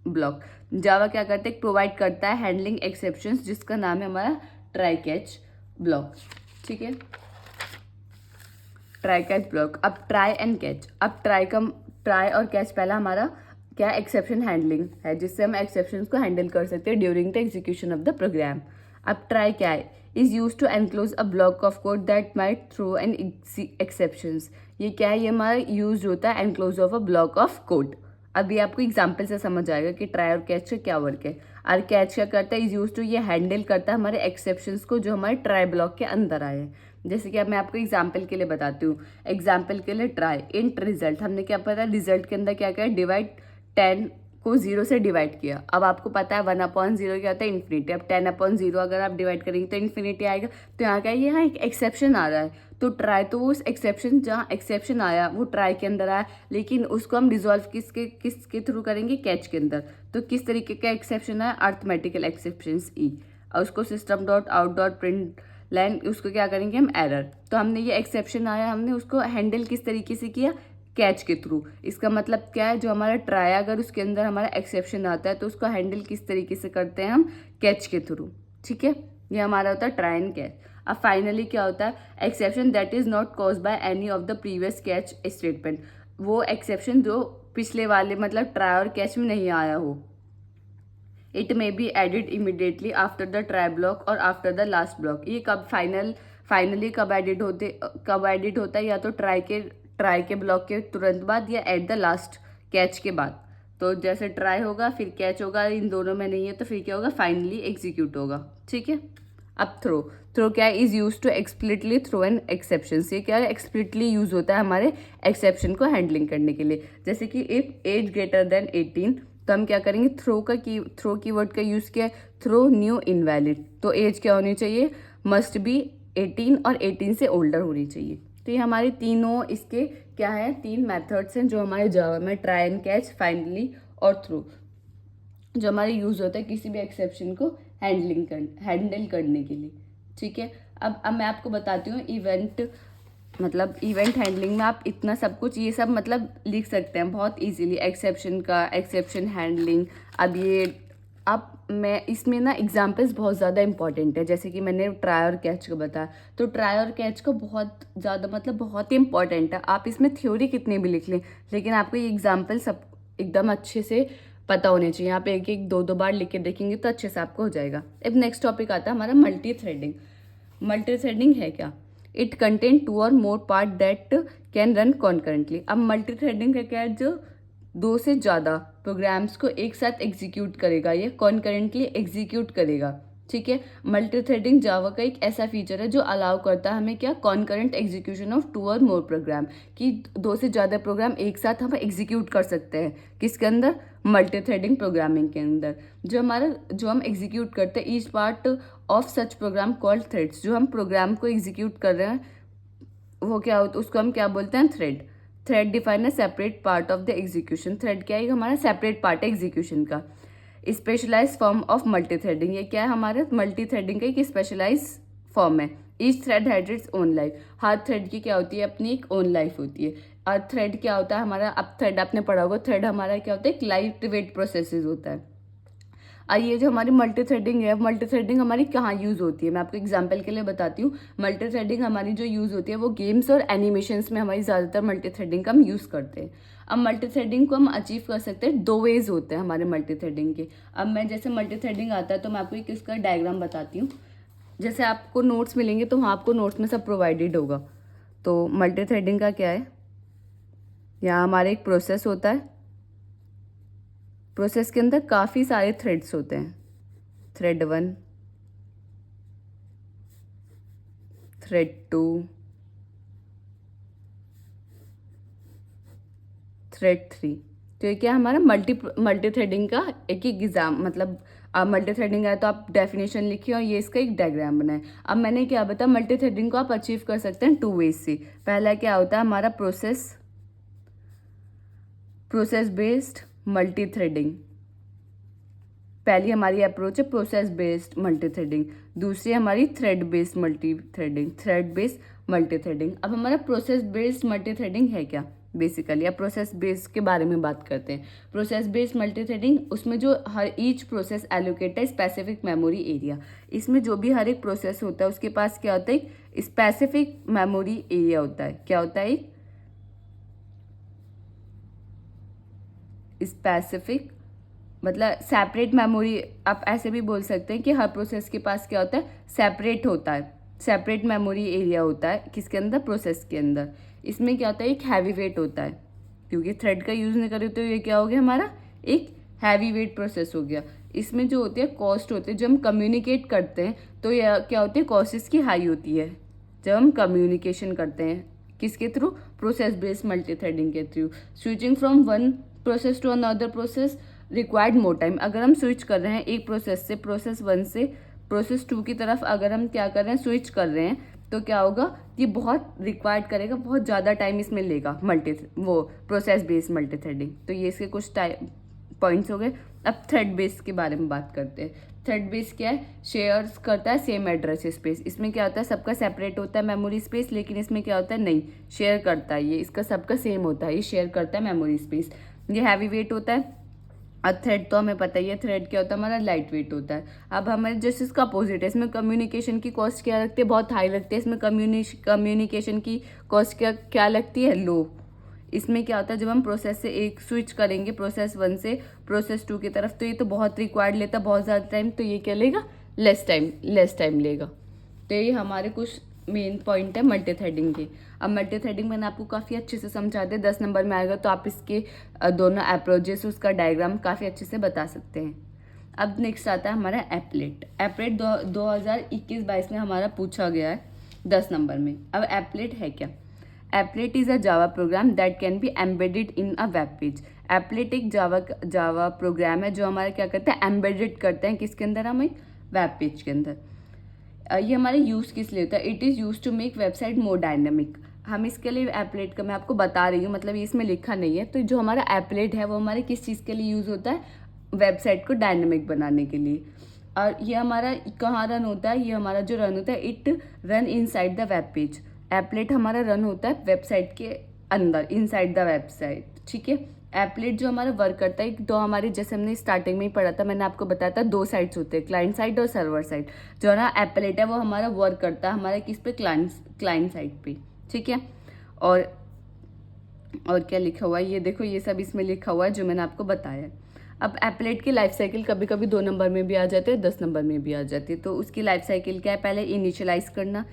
block. Java क्या करते हैं? प्रोवाइड करता है हैंडलिंग एक्सेप्शंस, जिसका नाम है हमारा ट्राई कैच ब्लॉक। ठीक है, ट्राई कैच ब्लॉक। अब ट्राई एंड कैच। अब ट्राई और कैच पहला हमारा क्या? एक्सेप्शन हैंडलिंग है, जिससे हम एक्सेप्शंस को हैंडल कर सकते हैं during the execution of the program. अब ट्राई क्या है? Is use to enclose a block of code that might throw an exceptions. ये क्या है? ये हमारा यूज होता है enclose of a block of code. अभी आपको एग्जाम्पल से समझ आएगा कि ट्राई और कैच का क्या वर्क है। और कैच क्या करता है? इज यूज टू, ये हैंडल करता है हमारे एक्सेप्शंस को जो हमारे ट्राई ब्लॉक के अंदर आए हैं। जैसे कि अब मैं आपको एग्जाम्पल के लिए बताती हूँ। एग्जाम्पल के लिए ट्राई इंट रिजल्ट, हमने क्या पता? रिजल्ट के अंदर क्या किया? डिवाइड 10 को 0 से डिवाइड किया। अब आपको पता है 1/0 क्या होता है? इन्फिनिटी। अब 10/0 अगर आप डिवाइड करेंगे तो इन्फिनिटी आएगा। तो यहाँ क्या है? यहाँ एक एक्सेप्शन आ रहा है। तो ट्राई, तो उस एक्सेप्शन, जहाँ एक्सेप्शन आया वो ट्राई के अंदर आया, लेकिन उसको हम रिजॉल्व किसके थ्रू करेंगे? कैच के अंदर। तो किस तरीके का एक्सेप्शन आया? अर्थमेटिकल एक्सेप्शंस ई। और उसको system dot out dot print line, उसको क्या करेंगे हम? एरर। तो हमने ये एक्सेप्शन आया, हमने उसको हैंडल किस तरीके से किया? कैच के थ्रू। इसका मतलब क्या है? जो हमारा ट्राई, अगर उसके अंदर हमारा एक्सेप्शन आता है तो उसको हैंडल किस तरीके से करते हैं हम? कैच के थ्रू। ठीक है, ये हमारा होता है ट्राई एंड कैच। अब फाइनली क्या होता है? Exception that is not cause by any of the previous catch statement. वो एक्सेप्शन जो पिछले वाले मतलब ट्राई और कैच में नहीं आया हो। It may be added immediately after the try block और आफ्टर द लास्ट ब्लॉक। ये कब फाइनली कब एडिट होता है? या तो ट्राई के ब्लॉक के तुरंत बाद, या एट द लास्ट कैच के बाद। तो जैसे ट्राई होगा फिर कैच होगा, इन दोनों में नहीं है तो फिर क्या होगा? फाइनली एग्जीक्यूट होगा। ठीक है। अब थ्रो क्या है? Is use to explicitly throw an exception. ये क्या है? एक्सप्लिटली यूज होता है हमारे एक्सेप्शन को हैंडलिंग करने के लिए। जैसे कि इफ एज ग्रेटर देन 18, तो हम क्या करेंगे? थ्रो कीवर्ड का यूज किया है। थ्रो न्यू इनवैलिड, तो एज क्या होनी चाहिए? मस्ट बी 18 और 18 से ओल्डर होनी चाहिए। तो ये हमारे तीनों इसके क्या है? 3 मेथड्स हैं जो हमारे जावा में ट्राई एंड कैच, फाइनली और थ्रो, जो हमारे यूज होता है किसी भी एक्सेप्शन को हैंडल करने के लिए। ठीक है। अब मैं आपको बताती हूँ इवेंट हैंडलिंग में आप इतना सब कुछ ये सब मतलब लिख सकते हैं बहुत इजीली। Exception handling. अब मैं इसमें ना एग्जाम्पल्स बहुत ज़्यादा इंपॉर्टेंट है। जैसे कि मैंने ट्राई और कैच को बताया, तो ट्राई और कैच को बहुत ज़्यादा मतलब बहुत ही इंपॉर्टेंट है। आप इसमें थ्योरी कितनी भी लिख लें, लेकिन आपको ये एग्जाम्पल सब एकदम अच्छे से पता होने चाहिए। आप एक एक दो बार लिख के देखेंगे तो अच्छे से आपको हो जाएगा। अब नेक्स्ट टॉपिक आता है हमारा मल्टी थ्रेडिंग है क्या? इट कंटेन 2 और more part that can run concurrently. अब मल्टी थ्रेडिंग क्या है? जो 2 से ज़्यादा प्रोग्राम्स को एक साथ एग्जीक्यूट करेगा, ये कॉन्करेंटली एग्जीक्यूट करेगा। ठीक है। मल्टी थ्रेडिंग जावा का एक ऐसा फीचर है जो अलाउ करता है हमें क्या, कॉन्करेंट एग्जीक्यूशन ऑफ 2 और मोर प्रोग्राम, कि 2 से ज़्यादा प्रोग्राम एक साथ हम एग्जीक्यूट कर सकते हैं। किसके अंदर, मल्टी थ्रेडिंग प्रोग्रामिंग के अंदर। जो हम एग्जीक्यूट करते हैं, each part of such program called threads, जो हम प्रोग्राम को एग्जीक्यूट कर रहे हैं वो क्या होता है, उसको हम क्या बोलते हैं, thread. Thread define a separate part of the execution. Thread क्या है, हमारा सेपरेट पार्ट है एग्जीक्यूशन का। Specialise form of multi threading, ये क्या है, हमारे मल्टी थ्रेडिंग का एक स्पेशलाइज फॉर्म है। Each thread has its own life, हर थ्रेड की क्या होती है, अपनी एक ओन लाइफ होती है। और थ्रेड क्या होता है हमारा, अब थ्रेड आपने पढ़ा होगा, थ्रेड हमारा क्या होता है, एक लाइट वेट प्रोसेसेस होता है। और ये जो हमारी मल्टी थ्रेडिंग है, मल्टी थ्रेडिंग हमारी कहाँ यूज़ होती है, मैं आपको एग्जांपल के लिए बताती हूँ। मल्टी थ्रेडिंग हमारी जो यूज़ होती है वो गेम्स और एनिमेशंस में हमारी ज़्यादातर मल्टी थ्रेडिंग का हम यूज़ करते हैं। अब मल्टी थ्रेडिंग को हम अचीव कर सकते हैं, 2 वेज होते हैं हमारे मल्टी थ्रेडिंग के। अब मैं जैसे मल्टी थ्रेडिंग आता है तो मैं आपको एक इसका डायग्राम बताती हूँ। जैसे आपको नोट्स मिलेंगे तो वहाँ आपको नोट्स में सब प्रोवाइडेड होगा। तो मल्टी थ्रेडिंग का क्या है, यहाँ हमारा एक प्रोसेस होता है, प्रोसेस के अंदर काफ़ी सारे थ्रेड्स होते हैं। Thread 1, thread 2, thread 3। तो ये क्या हमारा मल्टी थ्रेडिंग का एक एग्जाम, मतलब मल्टी थ्रेडिंग है तो आप डेफिनेशन लिखिए और ये इसका एक डायग्राम बनाए। अब मैंने क्या बताया, मल्टी थ्रेडिंग को आप अचीव कर सकते हैं 2 वेज से। पहला क्या होता है हमारा प्रोसेस बेस्ड मल्टी थ्रेडिंग, पहली हमारी अप्रोच है प्रोसेस बेस्ड मल्टी थ्रेडिंग। दूसरी हमारी थ्रेड बेस्ड मल्टी थ्रेडिंग। अब हमारा प्रोसेस बेस्ड मल्टी थ्रेडिंग है क्या, बेसिकली अब प्रोसेस बेस्ड के बारे में बात करते हैं। प्रोसेस बेस्ड मल्टी थ्रेडिंग, उसमें जो हर ईच प्रोसेस एलोकेट है स्पेसिफिक मेमोरी एरिया। इसमें जो भी हर एक प्रोसेस होता है उसके पास क्या होता है, एक स्पेसिफिक मेमोरी एरिया होता है। क्या होता है, स्पेसिफिक मतलब सेपरेट मेमोरी। आप ऐसे भी बोल सकते हैं कि हर प्रोसेस के पास क्या होता है, सेपरेट होता है, सेपरेट मेमोरी एरिया होता है। किसके अंदर, प्रोसेस के अंदर। इसमें क्या होता है, एक हैवी वेट होता है, क्योंकि थ्रेड का यूज़ नहीं करे तो ये क्या हो गया हमारा, एक हैवी वेट प्रोसेस हो गया। इसमें जो होती है कॉस्ट होती है, जब हम कम्युनिकेट करते हैं तो यह क्या होती है, कॉस्ट इसकी हाई होती है जब हम कम्युनिकेशन करते हैं। किसके थ्रू, प्रोसेस बेस्ड मल्टी थ्रेडिंग के थ्रू। Switching from one process to another process required more time. अगर हम स्विच कर रहे हैं एक प्रोसेस से, प्रोसेस 1 से प्रोसेस 2 की तरफ अगर हम क्या कर रहे हैं, स्विच कर रहे हैं, तो क्या होगा, ये बहुत रिक्वायर्ड करेगा, बहुत ज़्यादा टाइम इसमें लेगा प्रोसेस बेस्ड मल्टी थ्रेडिंग। तो ये इसके कुछ पॉइंट्स हो गए। अब थ्रेड बेस्ड के बारे में बात करते हैं। थ्रेड बेस्ड क्या है, शेयर्स करता है सेम एड्रेस स्पेस। इसमें क्या होता है, सबका सेपरेट होता है मेमोरी स्पेस, लेकिन इसमें क्या होता है, नहीं, शेयर करता है, ये इसका सबका सेम होता है, ये शेयर करता है मेमोरी स्पेस। ये हैवी वेट होता है। और थ्रेड तो हमें पता ही है, थ्रेड क्या होता है हमारा, लाइट वेट होता है। अब हमारे जैसे इसका अपोजिट है, इसमें कम्युनिकेशन की कॉस्ट क्या लगती है, बहुत हाई लगती है। इसमें कम्युनिकेशन की कॉस्ट क्या लगती है, लो। इसमें क्या होता है, जब हम प्रोसेस से एक स्विच करेंगे प्रोसेस 1 से प्रोसेस 2 की तरफ, तो ये तो बहुत रिक्वायर्ड लेता है, बहुत ज़्यादा टाइम, तो ये क्या लेगा, लेस टाइम लेगा। तो ये हमारे कुछ मेन पॉइंट है मल्टी थ्रेडिंग के। अब मल्टी थ्रेडिंग मैंने आपको काफ़ी अच्छे से समझा दिया, 10 नंबर में आएगा तो आप इसके दोनों अप्रोचेस, उसका डायग्राम काफ़ी अच्छे से बता सकते हैं। अब नेक्स्ट आता है हमारा एप्लेट। 2021-22 में हमारा पूछा गया है 10 नंबर में। अब एप्लेट है क्या, applet is a Java program that can be embedded in a web page. Applet एक जावा प्रोग्राम है जो हमारा क्या करता है, एम्बेडेड करते हैं किसके अंदर, हम एक वेब पेज के अंदर। ये हमारे यूज़ किस लिए होता है, it is use to make website more dynamic. हम इसके लिए एप्लेट का मैं आपको बता रही हूँ, मतलब ये इसमें लिखा नहीं है। तो जो हमारा एप्लेट है वो हमारे किस चीज़ के लिए यूज़ होता है, वेबसाइट को डायनेमिक बनाने के लिए। और ये हमारा कहाँ रन होता है, ये हमारा जो रन होता है, it run inside the web page. Applet हमारा रन होता है वेबसाइट के अंदर, इनसाइड द वेबसाइट, ठीक है। एप्लेट जो हमारा वर्क करता है, तो हमारे जैसे हमने स्टार्टिंग में ही पढ़ा था, मैंने आपको बताया था 2 साइड्स होते हैं, क्लाइंट साइड और सर्वर साइड। जो ना एप्लेट है वो हमारा वर्क करता है हमारे किस पे, क्लाइंट साइड पे, ठीक है। और क्या लिखा हुआ है, ये देखो, ये सब इसमें लिखा हुआ है जो मैंने आपको बताया है। अब एप्लेट की लाइफ साइकिल कभी कभी 2 नंबर में भी आ जाते हैं, 10 नंबर में भी आ जाती है। तो उसकी लाइफ साइकिल क्या है, पहले इनिशियलाइज करना,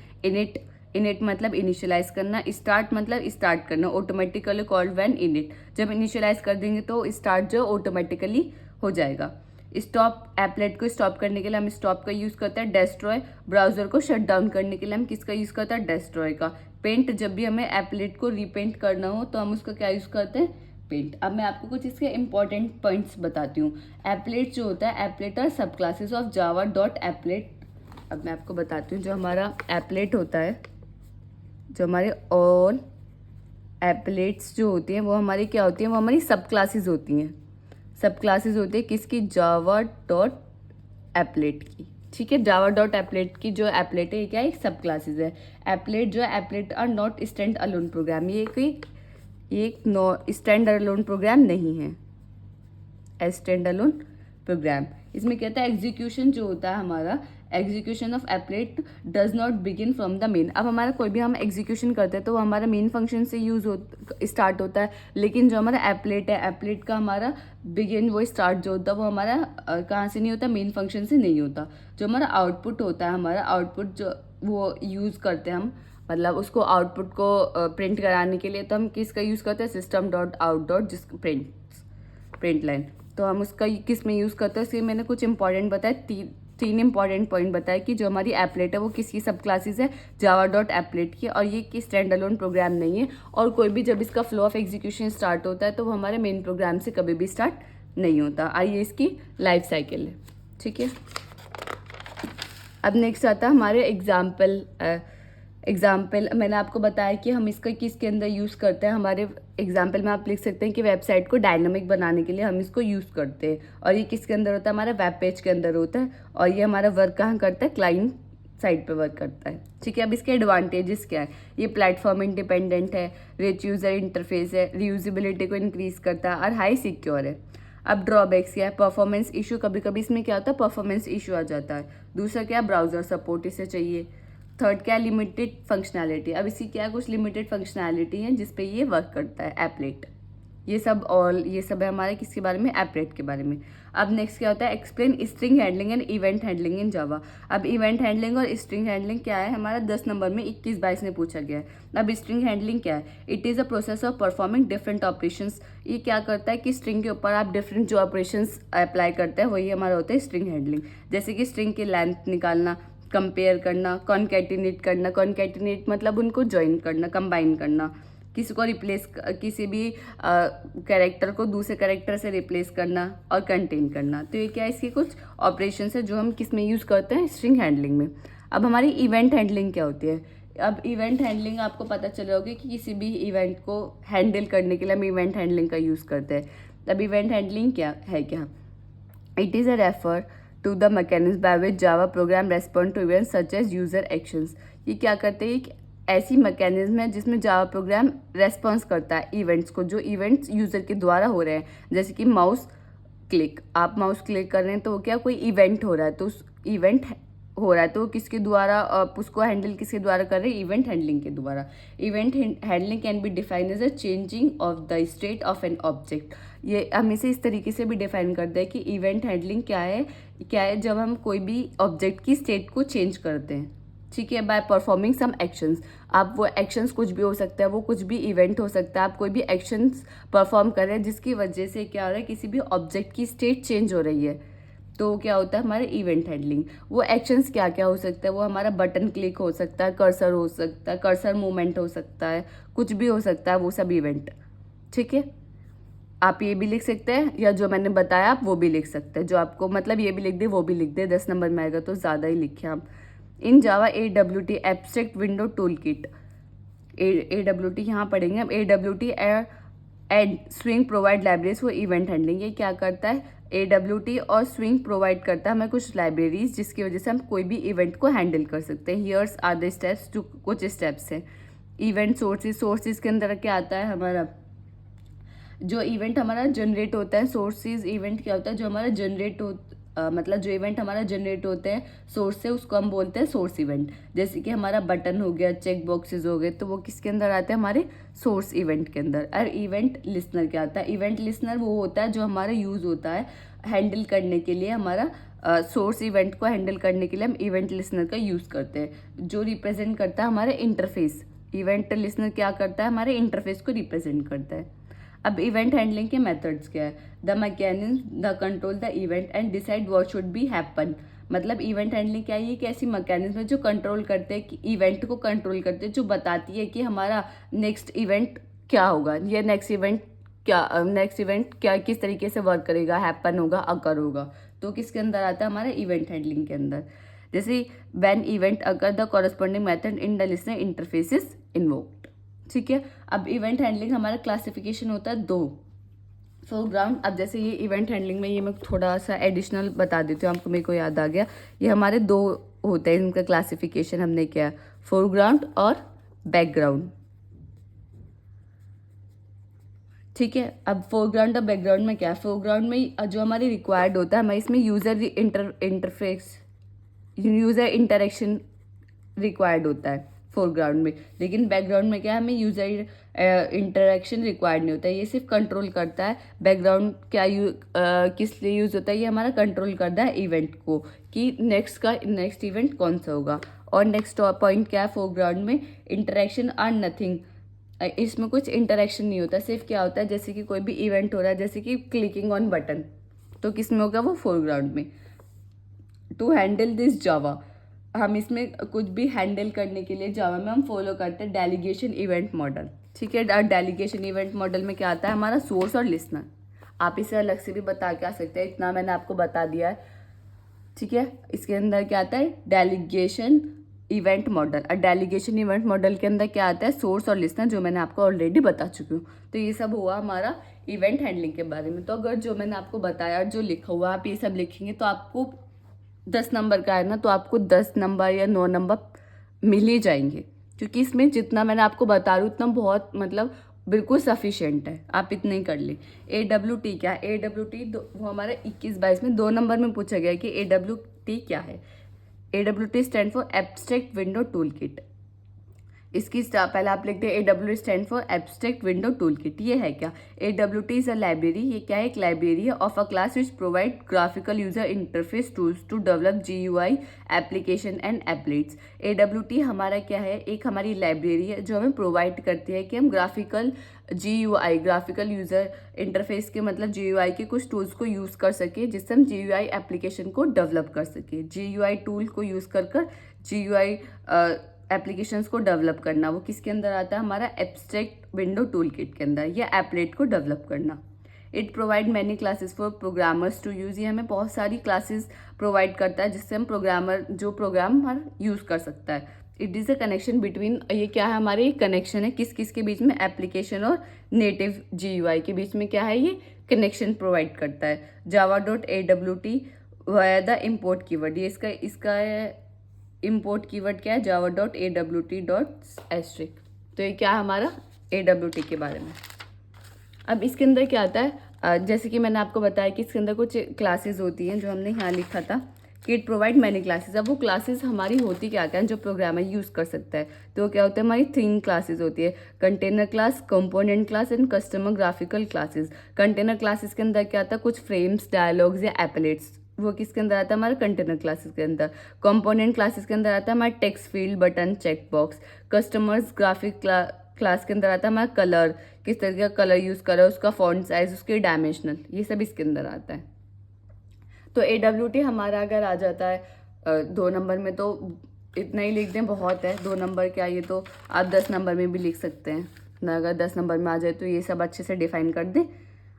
इनिट मतलब इनिशियलाइज करना, स्टार्ट मतलब स्टार्ट करना, ऑटोमेटिकली कॉल्ड व्हेन इनिट। जब इनिशियलाइज कर देंगे तो स्टार्ट जो ऑटोमेटिकली हो जाएगा। स्टॉप एपलेट को स्टॉप करने के लिए हम स्टॉप का यूज़ करते हैं। डेस्ट्रॉय ब्राउज़र को शट डाउन करने के लिए हम किसका यूज़ करते हैं? डेस्ट्रॉय का। पेंट, जब भी हमें एपलेट को रीपेंट करना हो तो हम उसका क्या यूज़ करते हैं? पेंट। अब मैं आपको कुछ इसके इंपॉर्टेंट पॉइंट्स बताती हूँ। एपलेट जो होता है, applet are sub classes of Java dot applet. अब मैं आपको बताती हूँ, जो हमारा एपलेट होता है, जो हमारे ऑल एपलेट्स जो होती हैं वो हमारी क्या होती हैं? वो हमारी सब क्लासेस होती हैं। सब क्लासेस होती है किसकी? जावा डॉट एपलेट की। ठीक है, जावा डॉट एपलेट की जो एपलेट है ये क्या है? एक सब क्लासेस है। एपलेट जो है, applet are not stand alone program, ये एक नो स्टैंड अलोन प्रोग्राम नहीं है। स्टैंड अलोन प्रोग्राम, इसमें कहता है एग्जीक्यूशन जो होता है हमारा, execution of applet does not begin from the main. अब हमारा कोई भी हम एग्जीक्यूशन करते हैं तो वो हमारा मेन फंक्शन से स्टार्ट होता है, लेकिन जो हमारा एपलेट है, एपलेट का हमारा बिगिन, वो स्टार्ट जो होता है वो हमारा कहाँ से नहीं होता? मेन फंक्शन से नहीं होता। जो हमारा आउटपुट होता है, हमारा आउटपुट जो वो यूज़ करते हैं हम, मतलब उसको आउटपुट को प्रिंट कराने के लिए, तो हम किसका यूज़ करते हैं? सिस्टम डॉट आउट डॉट जिस प्रिंट लाइन। तो हम उसका किस में यूज़ करते हैं? इसलिए मैंने कुछ इंपॉर्टेंट बताया, तीन इंपॉर्टेंट पॉइंट बताया कि जो हमारी एपलेट है वो किसकी सब क्लासेस है? जावा डॉट एपलेट की, और ये कि स्टैंड अलोन प्रोग्राम नहीं है। और कोई भी जब इसका फ्लो ऑफ एग्जीक्यूशन स्टार्ट होता है तो वो हमारे मेन प्रोग्राम से कभी भी स्टार्ट नहीं होता। आइए इसकी लाइफ साइकिल है। ठीक है, अब नेक्स्ट आता है हमारे एग्जाम्पल। मैंने आपको बताया कि हम इसका किसके अंदर यूज़ करते हैं। हमारे एग्जाम्पल में आप लिख सकते हैं कि वेबसाइट को डायनामिक बनाने के लिए हम इसको यूज़ करते हैं, और ये किसके अंदर होता है? हमारा वेब पेज के अंदर होता है। और ये हमारा वर्क कहाँ करता है? क्लाइंट साइड पे वर्क करता है। ठीक है, अब इसके एडवांटेजेस क्या है? ये प्लेटफॉर्म इंडिपेंडेंट है, रिच यूज़र इंटरफेस है, रीयूजेबिलिटी को इंक्रीज करता है, और हाई सिक्योर है। अब ड्रॉबैक्स क्या है? परफॉर्मेंस इशू, कभी कभी इसमें क्या होता है? परफॉर्मेंस इशू आ जाता है। दूसरा क्या है? ब्राउजर सपोर्ट इसे चाहिए। थर्ड क्या है? Limited functionality. अब इसी क्या है? कुछ लिमिटेड फंक्शनैलिटी है जिसपे ये वर्क करता है, एपलेट। ये सब है हमारे किसके बारे में? एपलेट के बारे में। अब नेक्स्ट क्या होता है? Explain string handling and event handling in Java. अब इवेंट हैंडलिंग और स्ट्रिंग हैंडलिंग क्या है? हमारा 10 नंबर में 21-22 में पूछा गया है। अब स्ट्रिंग हैंडलिंग क्या है? It is a process of performing different operations. ये क्या करता है कि स्ट्रिंग के ऊपर आप डिफरेंट जो ऑपरेशंस अप्लाई करते हैं वही हमारा होता है स्ट्रिंग हैंडलिंग। जैसे कि स्ट्रिंग की लेंथ निकालना, कंपेयर करना, कॉन्कैटिनेट करना। कॉन्कैटिनेट मतलब उनको ज्वाइन करना, कंबाइन करना, किसी को रिप्लेस, किसी भी कैरेक्टर को दूसरे कैरेक्टर से रिप्लेस करना, और कंटेन करना। तो ये क्या है? इसके कुछ ऑपरेशंस है जो हम किस में यूज़ करते हैं? स्ट्रिंग हैंडलिंग में। अब हमारी इवेंट हैंडलिंग क्या होती है? अब इवेंट हैंडलिंग आपको पता चल होगा कि किसी भी इवेंट को हैंडल करने के लिए हम इवेंट हैंडलिंग का यूज़ करते हैं। अब इवेंट हैंडलिंग क्या है? It is a refer to the mechanism by which Java program respond to events such as user actions. ये क्या करते हैं? एक ऐसी मैकेनिज्म है जिसमें जावा प्रोग्राम रेस्पॉन्स करता है इवेंट्स को, जो इवेंट्स यूजर के द्वारा हो रहे हैं। जैसे कि माउस क्लिक, आप माउस क्लिक कर रहे हैं तो वो क्या? कोई इवेंट हो रहा है, तो उस इवेंट हो रहा है तो किसके द्वारा, उसको हैंडल किसके द्वारा कर रहे हैं? इवेंट हैंडलिंग के द्वारा। Event handling can be defined as a changing of the state of an object. ये हम इसे इस तरीके से भी डिफाइन करते हैं कि इवेंट हैंडलिंग क्या है? जब हम कोई भी ऑब्जेक्ट की स्टेट को चेंज करते हैं। ठीक है, बाय परफॉर्मिंग सम एक्शंस। आप वो एक्शंस कुछ भी हो सकता है, वो कुछ भी इवेंट हो सकता है। आप कोई भी एक्शंस परफॉर्म कर रहे हैं जिसकी वजह से क्या हो रहा है? किसी भी ऑब्जेक्ट की स्टेट चेंज हो रही है, तो क्या होता है? हमारे इवेंट हैंडलिंग। वो एक्शंस क्या क्या हो सकता है? वो हमारा बटन क्लिक हो सकता है, कर्सर हो सकता है, कर्सर मूवमेंट हो सकता है, कुछ भी हो सकता है, वो सब इवेंट। ठीक है, आप ये भी लिख सकते हैं, या जो मैंने बताया आप वो भी लिख सकते हैं। जो आपको मतलब ये भी लिख दे वो भी लिख दे, 10 नंबर में आएगा तो ज़्यादा ही लिखे आप। In Java AWT abstract window tool kit, AWT यहाँ पढ़ेंगे हम। AWT and Swing provide libraries for event handling. ये क्या करता है? AWT और स्विंग प्रोवाइड करता है हमें कुछ लाइब्रेरीज जिसकी वजह से हम कोई भी इवेंट को हैंडल कर सकते हैं। हियर्स आर द स्टेप्स, जो कुछ स्टेप्स हैं। इवेंट सोर्सेज के अंदर क्या आता है? हमारा जो इवेंट हमारा जनरेट होता है, सोर्सेज इवेंट क्या होता है? जो हमारा मतलब जो इवेंट हमारा जनरेट होते हैं सोर्स से, उसको हम बोलते हैं सोर्स इवेंट। जैसे कि हमारा बटन हो गया, चेक बॉक्सेस हो गए, तो वो किसके अंदर आते हैं? हमारे सोर्स इवेंट के अंदर। और इवेंट लिसनर क्या आता है? इवेंट लिसनर वो होता है जो हमारा यूज़ होता है हैंडल करने के लिए, हमारा सोर्स इवेंट को हैंडल करने के लिए हम इवेंट लिसनर का यूज़ करते हैं, जो रिप्रेजेंट करता है हमारे इंटरफेस। इवेंट लिसनर क्या करता है? हमारे इंटरफेस को रिप्रेजेंट करता है। अब इवेंट हैंडलिंग के मेथड्स क्या है? The mechanism the control the event and decide what should be happen. मतलब इवेंट हैंडलिंग क्या है? ये एक ऐसी मैकेनिज्म है जो कंट्रोल करते हैं, कि इवेंट को कंट्रोल करते हैं, जो बताती है कि हमारा नेक्स्ट इवेंट क्या होगा, या नेक्स्ट इवेंट क्या किस तरीके से वर्क करेगा, हैपन होगा, अकर होगा। तो किसके अंदर आता है? हमारा इवेंट हैंडलिंग के अंदर। जैसे when event occur the corresponding method in the listener interface is invoked. ठीक है। अब इवेंट हैंडलिंग हमारा क्लासिफिकेशन होता है 2। फोरग्राउंड, अब जैसे ये इवेंट हैंडलिंग में ये मैं थोड़ा सा एडिशनल बता देती हूँ आपको, मेरे को याद आ गया। ये हमारे 2 होते हैं, इनका क्लासिफिकेशन हमने किया है, फोरग्राउंड और बैकग्राउंड। ठीक है। अब फोरग्राउंड और बैकग्राउंड में क्या है? फोरग्राउंड में जो हमारी रिक्वायर्ड होता है, हमें इसमें यूजर इंटरेक्शन रिक्वायर्ड होता है फोरग्राउंड में। लेकिन बैकग्राउंड में क्या है? हमें यूजर इंटरेक्शन रिक्वायर्ड नहीं होता है, ये सिर्फ कंट्रोल करता है। बैकग्राउंड क्या किस लिए यूज होता है? ये हमारा कंट्रोल करता है इवेंट को, कि नेक्स्ट इवेंट कौन सा होगा। और नेक्स्ट पॉइंट क्या है फोरग्राउंड में? Interaction are nothing. इसमें कुछ इंटरेक्शन नहीं होता, सिर्फ क्या होता है, जैसे कि कोई भी इवेंट हो रहा है, जैसे कि क्लिकिंग ऑन बटन, तो किस में होगा? वो फोरग्राउंड में। टू हैंडल दिस जावा, हम इसमें कुछ भी हैंडल करने के लिए जावा में हम फॉलो करते हैं डेलीगेशन इवेंट मॉडल। ठीक है। डेलीगेशन इवेंट मॉडल में क्या आता है? हमारा सोर्स और लिसनर। आप इसे अलग से भी बता के आ सकते हैं, इतना मैंने आपको बता दिया है। ठीक है। इसके अंदर क्या आता है? Delegation event model. और डेलीगेशन इवेंट मॉडल के अंदर क्या आता है? सोर्स और लिसनर, जो मैंने आपको ऑलरेडी बता चुकी हूँ। तो ये सब हुआ हमारा इवेंट हैंडलिंग के बारे में। तो अगर जो मैंने आपको बताया और जो लिखा हुआ आप ये सब लिखेंगे तो आपको 10 नंबर का है ना, तो आपको 10 नंबर या 9 नंबर मिल ही जाएंगे, क्योंकि इसमें जितना मैंने आपको बता रही हूँ उतना बहुत मतलब बिल्कुल सफिशिएंट है, आप इतना ही कर ले। AWT क्या है? AWT वो हमारे 21-22 में 2 नंबर में पूछा गया है कि AWT क्या है। AWT stand for abstract window tool kit. इसकी पहले आप लिखते हैं AWT stand for abstract window tool kit. ये है क्या? AWT is a library. ये क्या है? एक लाइब्रेरी है of a class which provide graphical user interface tools to develop GUI application and applets. AWT हमारा क्या है? एक हमारी लाइब्रेरी है जो हमें प्रोवाइड करती है कि हम ग्राफिकल यूजर इंटरफेस के मतलब GUI के कुछ टूल्स को यूज़ कर सके, जिससे हम GUI एप्लीकेशन को डेवलप कर सके। GUI टूल को यूज़ कर GUI एप्लीकेशंस को डेवलप करना, वो किसके अंदर आता है? हमारा एब्स्ट्रैक्ट विंडो टूल किट के अंदर, या एप्लेट को डेवलप करना। It provide many classes for programmers to use. ये हमें बहुत सारी क्लासेस प्रोवाइड करता है जिससे हम प्रोग्रामर यूज़ कर सकता है। It is a connection between, ये क्या है? हमारे कनेक्शन है किस के बीच में? एप्लीकेशन और नेटिव GUI के बीच में क्या है? ये कनेक्शन प्रोवाइड करता है। java.awt via the import keyword. ये इसका इम्पोर्ट कीवर्ड क्या है? java.awt.*. तो ये क्या है हमारा AWT के बारे में। अब इसके अंदर क्या आता है? जैसे कि मैंने आपको बताया कि इसके अंदर कुछ क्लासेस होती हैं, जो हमने यहाँ लिखा था कि इट प्रोवाइड मैनी क्लासेस। अब वो क्लासेस हमारी होती क्या क्या है जो प्रोग्रामर यूज़ कर सकता है? तो क्या होता है? हमारी 3 क्लासेस होती है, container class, component class and customer graphical classes. Container classes के अंदर क्या आता है? कुछ फ्रेम्स, डायलॉग्स या एप्लेट्स, वो किसके अंदर आता है? हमारे कंटेनर क्लासेस के अंदर। कंपोनेंट क्लासेस के अंदर आता है हमारा text field, button, check box. Customers graphic class के अंदर आता है हमारा कलर, किस तरह का कलर यूज़ करा, उसका फॉन्ट साइज, उसके डायमेंशनल, ये सब इसके अंदर आता है। तो AWT हमारा अगर आ जाता है 2 नंबर में, तो इतना ही लिख दें, बहुत है। 2 नंबर क्या, ये तो आप 10 नंबर में भी लिख सकते हैं ना। अगर 10 नंबर में आ जाए तो ये सब अच्छे से डिफाइन कर दें,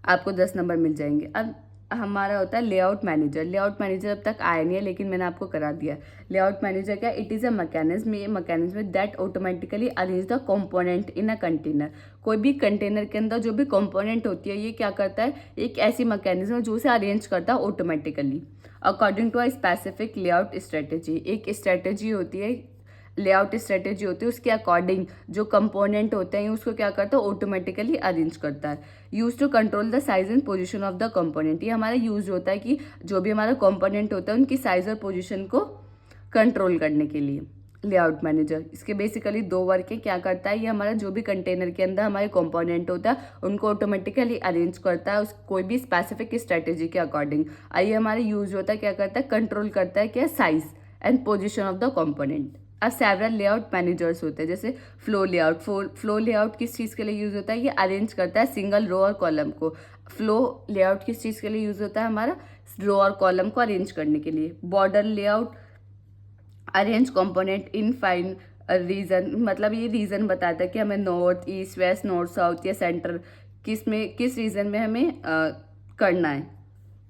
आपको 10 नंबर मिल जाएंगे। अब हमारा होता है लेआउट मैनेजर। लेआउट मैनेजर अब तक आया नहीं है, लेकिन मैंने आपको करा दिया। लेआउट मैनेजर क्या? It is a mechanism. ये mechanism that automatically arrange the component in a container. कोई भी कंटेनर के अंदर जो भी कंपोनेंट होती है, ये क्या करता है? एक ऐसी मैकेनिज्म है जो उसे अरेंज करता है automatically according to a specific layout strategy. एक स्ट्रेटेजी होती है, लेआउट स्ट्रेटेजी होती है, उसके अकॉर्डिंग जो कंपोनेंट होते हैं उसको क्या करता है? ऑटोमेटिकली अरेंज करता है। Use to control the size and position of the component. ये हमारा यूज होता है कि जो भी हमारा कंपोनेंट होता है उनकी साइज और पोजीशन को कंट्रोल करने के लिए। लेआउट मैनेजर, इसके बेसिकली 2 वर्क है। क्या करता है? ये हमारा जो भी कंटेनर के अंदर हमारे कंपोनेंट होता है उनको ऑटोमेटिकली अरेंज करता है, उस कोई भी स्पेसिफिक स्ट्रेटेजी के अकॉर्डिंग। ये हमारा यूज होता है, क्या करता है? कंट्रोल करता है क्या? Size and position of the component. अब सेवरल लेआउट मैनेजर्स होते हैं, जैसे फ्लो लेआउट। फ्लो लेआउट किस चीज़ के लिए यूज़ होता है? ये अरेंज करता है सिंगल रो और कॉलम को। फ्लो लेआउट किस चीज़ के लिए यूज़ होता है? हमारा रो और कॉलम को अरेंज करने के लिए। Border layout arrange component in fine region, मतलब ये रीजन बताता है कि हमें north east west north south या सेंटर किस रीजन में हमें करना है,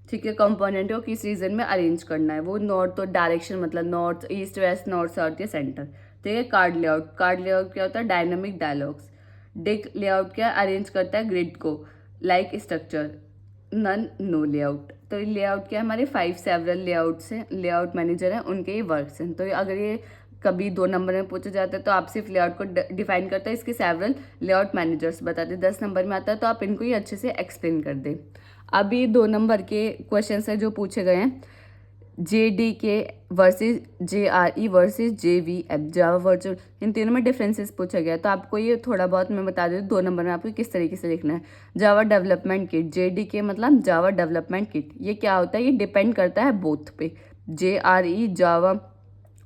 ठीक है। कंपोनेंट को किस रीजन में अरेंज करना है, वो नॉर्थ तो डायरेक्शन मतलब north east west north south या सेंटर, ठीक है। कार्ड लेआउट क्या होता है? Dynamic dialogs. डिक लेआउट क्या अरेंज करता है ग्रिड को like structure. None no layout, तो ये लेआउट क्या हमारे 5 सेवरल लेआउट्स हैं, लेआउट मैनेजर हैं, उनके ये वर्क्स हैं। तो अगर ये कभी 2 नंबर में पूछा जाता है तो आप सिर्फ लेआउट को डिफाइन करते हैं, इसके सेवरल लेआउट मैनेजर्स बताते हैं। 10 नंबर में आता है तो आप इनको ये अच्छे से एक्सप्लेन कर दें। अभी 2 नंबर के क्वेश्चन है जो पूछे गए हैं, JDK versus JRE versus JVM, Java virtual, इन तीनों में डिफरेंसेस पूछा गया। तो आपको ये थोड़ा बहुत मैं बता दूँ 2 नंबर में आपको किस तरीके से लिखना है। जावा डेवलपमेंट किट, JDK मतलब जावा डेवलपमेंट किट, ये क्या होता है? ये डिपेंड करता है बोथ पे। JRE जावा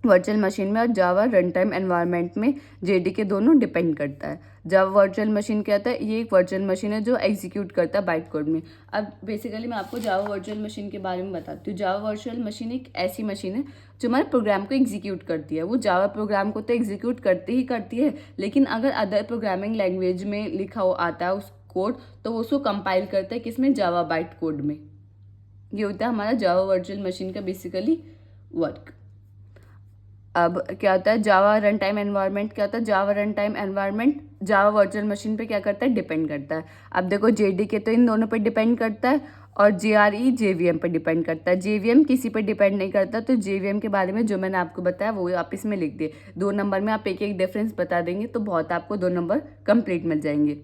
वर्चुअल मशीन में और जावा रन टाइम एनवायरनमेंट में JDK दोनों डिपेंड करता है। जावा वर्चुअल मशीन क्या होता है? ये एक वर्चुअल मशीन है जो एग्जीक्यूट करता है बाइट कोड में। अब बेसिकली मैं आपको जावा वर्चुअल मशीन के बारे में बताती हूँ। जावा वर्चुअल मशीन एक ऐसी मशीन है जो हमारे प्रोग्राम को एग्जीक्यूट करती है। वो जावा प्रोग्राम को तो एग्जीक्यूट करती है, लेकिन अगर अदर प्रोग्रामिंग लैंग्वेज में लिखा हो आता है उस कोड, तो वो उसको कंपाइल करता है किसमें? जावा बाइट कोड में। ये होता है हमारा जावा वर्चुअल मशीन का बेसिकली वर्क। अब क्या होता है जावा रन टाइम एनवायरनमेंट? क्या होता है Java run time environment? Java virtual machine पे क्या करता है? डिपेंड करता है। अब देखो JDK तो इन दोनों पे डिपेंड करता है और JRE JVM पे डिपेंड करता है। JVM किसी पे डिपेंड नहीं करता। तो JVM के बारे में जो मैंने आपको बताया वो आप इसमें लिख दिए। 2 नंबर में आप एक एक डिफरेंस बता देंगे तो बहुत आपको 2 नंबर कंप्लीट मिल जाएंगे।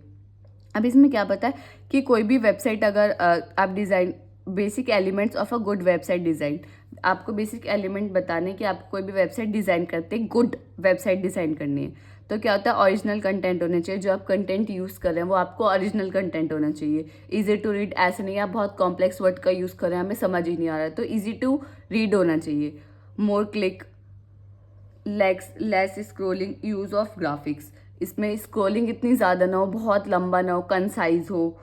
अब इसमें क्या पता है कि कोई भी वेबसाइट अगर आप design, basic elements of a good website design, आपको बेसिक एलिमेंट बताने कि आप कोई भी वेबसाइट डिज़ाइन करते हैं, गुड वेबसाइट डिज़ाइन करनी है तो क्या होता है? ओरिजिनल कंटेंट होना चाहिए। जो आप कंटेंट यूज़ कर रहे हैं वो आपको ओरिजिनल कंटेंट होना चाहिए। इजी टू रीड, ऐसे नहीं आप बहुत कॉम्प्लेक्स वर्ड का यूज़ कर रहे हैं हमें समझ ही नहीं आ रहा है, तो इजी टू रीड होना चाहिए। More click, less scrolling, use of graphics, इसमें स्क्रोलिंग इतनी ज़्यादा ना हो, बहुत लंबा ना हो, कंसाइज हो,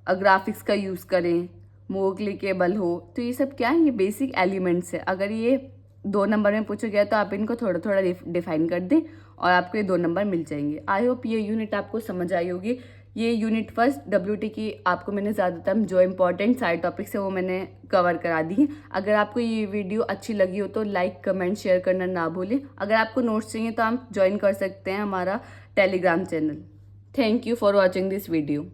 ग्राफिक्स का यूज़ करें, मोर क्लिकेबल हो। तो ये सब क्या है? ये बेसिक एलिमेंट्स है। अगर ये 2 नंबर में पूछा गया तो आप इनको थोड़ा थोड़ा डिफाइन कर दें और आपको ये 2 नंबर मिल जाएंगे। आई होप ये यूनिट आपको समझ आई होगी। ये यूनिट फर्स्ट WT की आपको मैंने ज़्यादातर जो इंपॉर्टेंट सारे टॉपिक्स है वो मैंने कवर करा दी हैं। अगर आपको ये वीडियो अच्छी लगी हो तो लाइक कमेंट शेयर करना ना भूलें। अगर आपको नोट्स चाहिए तो आप ज्वाइन कर सकते हैं हमारा Telegram channel. Thank you for watching this video.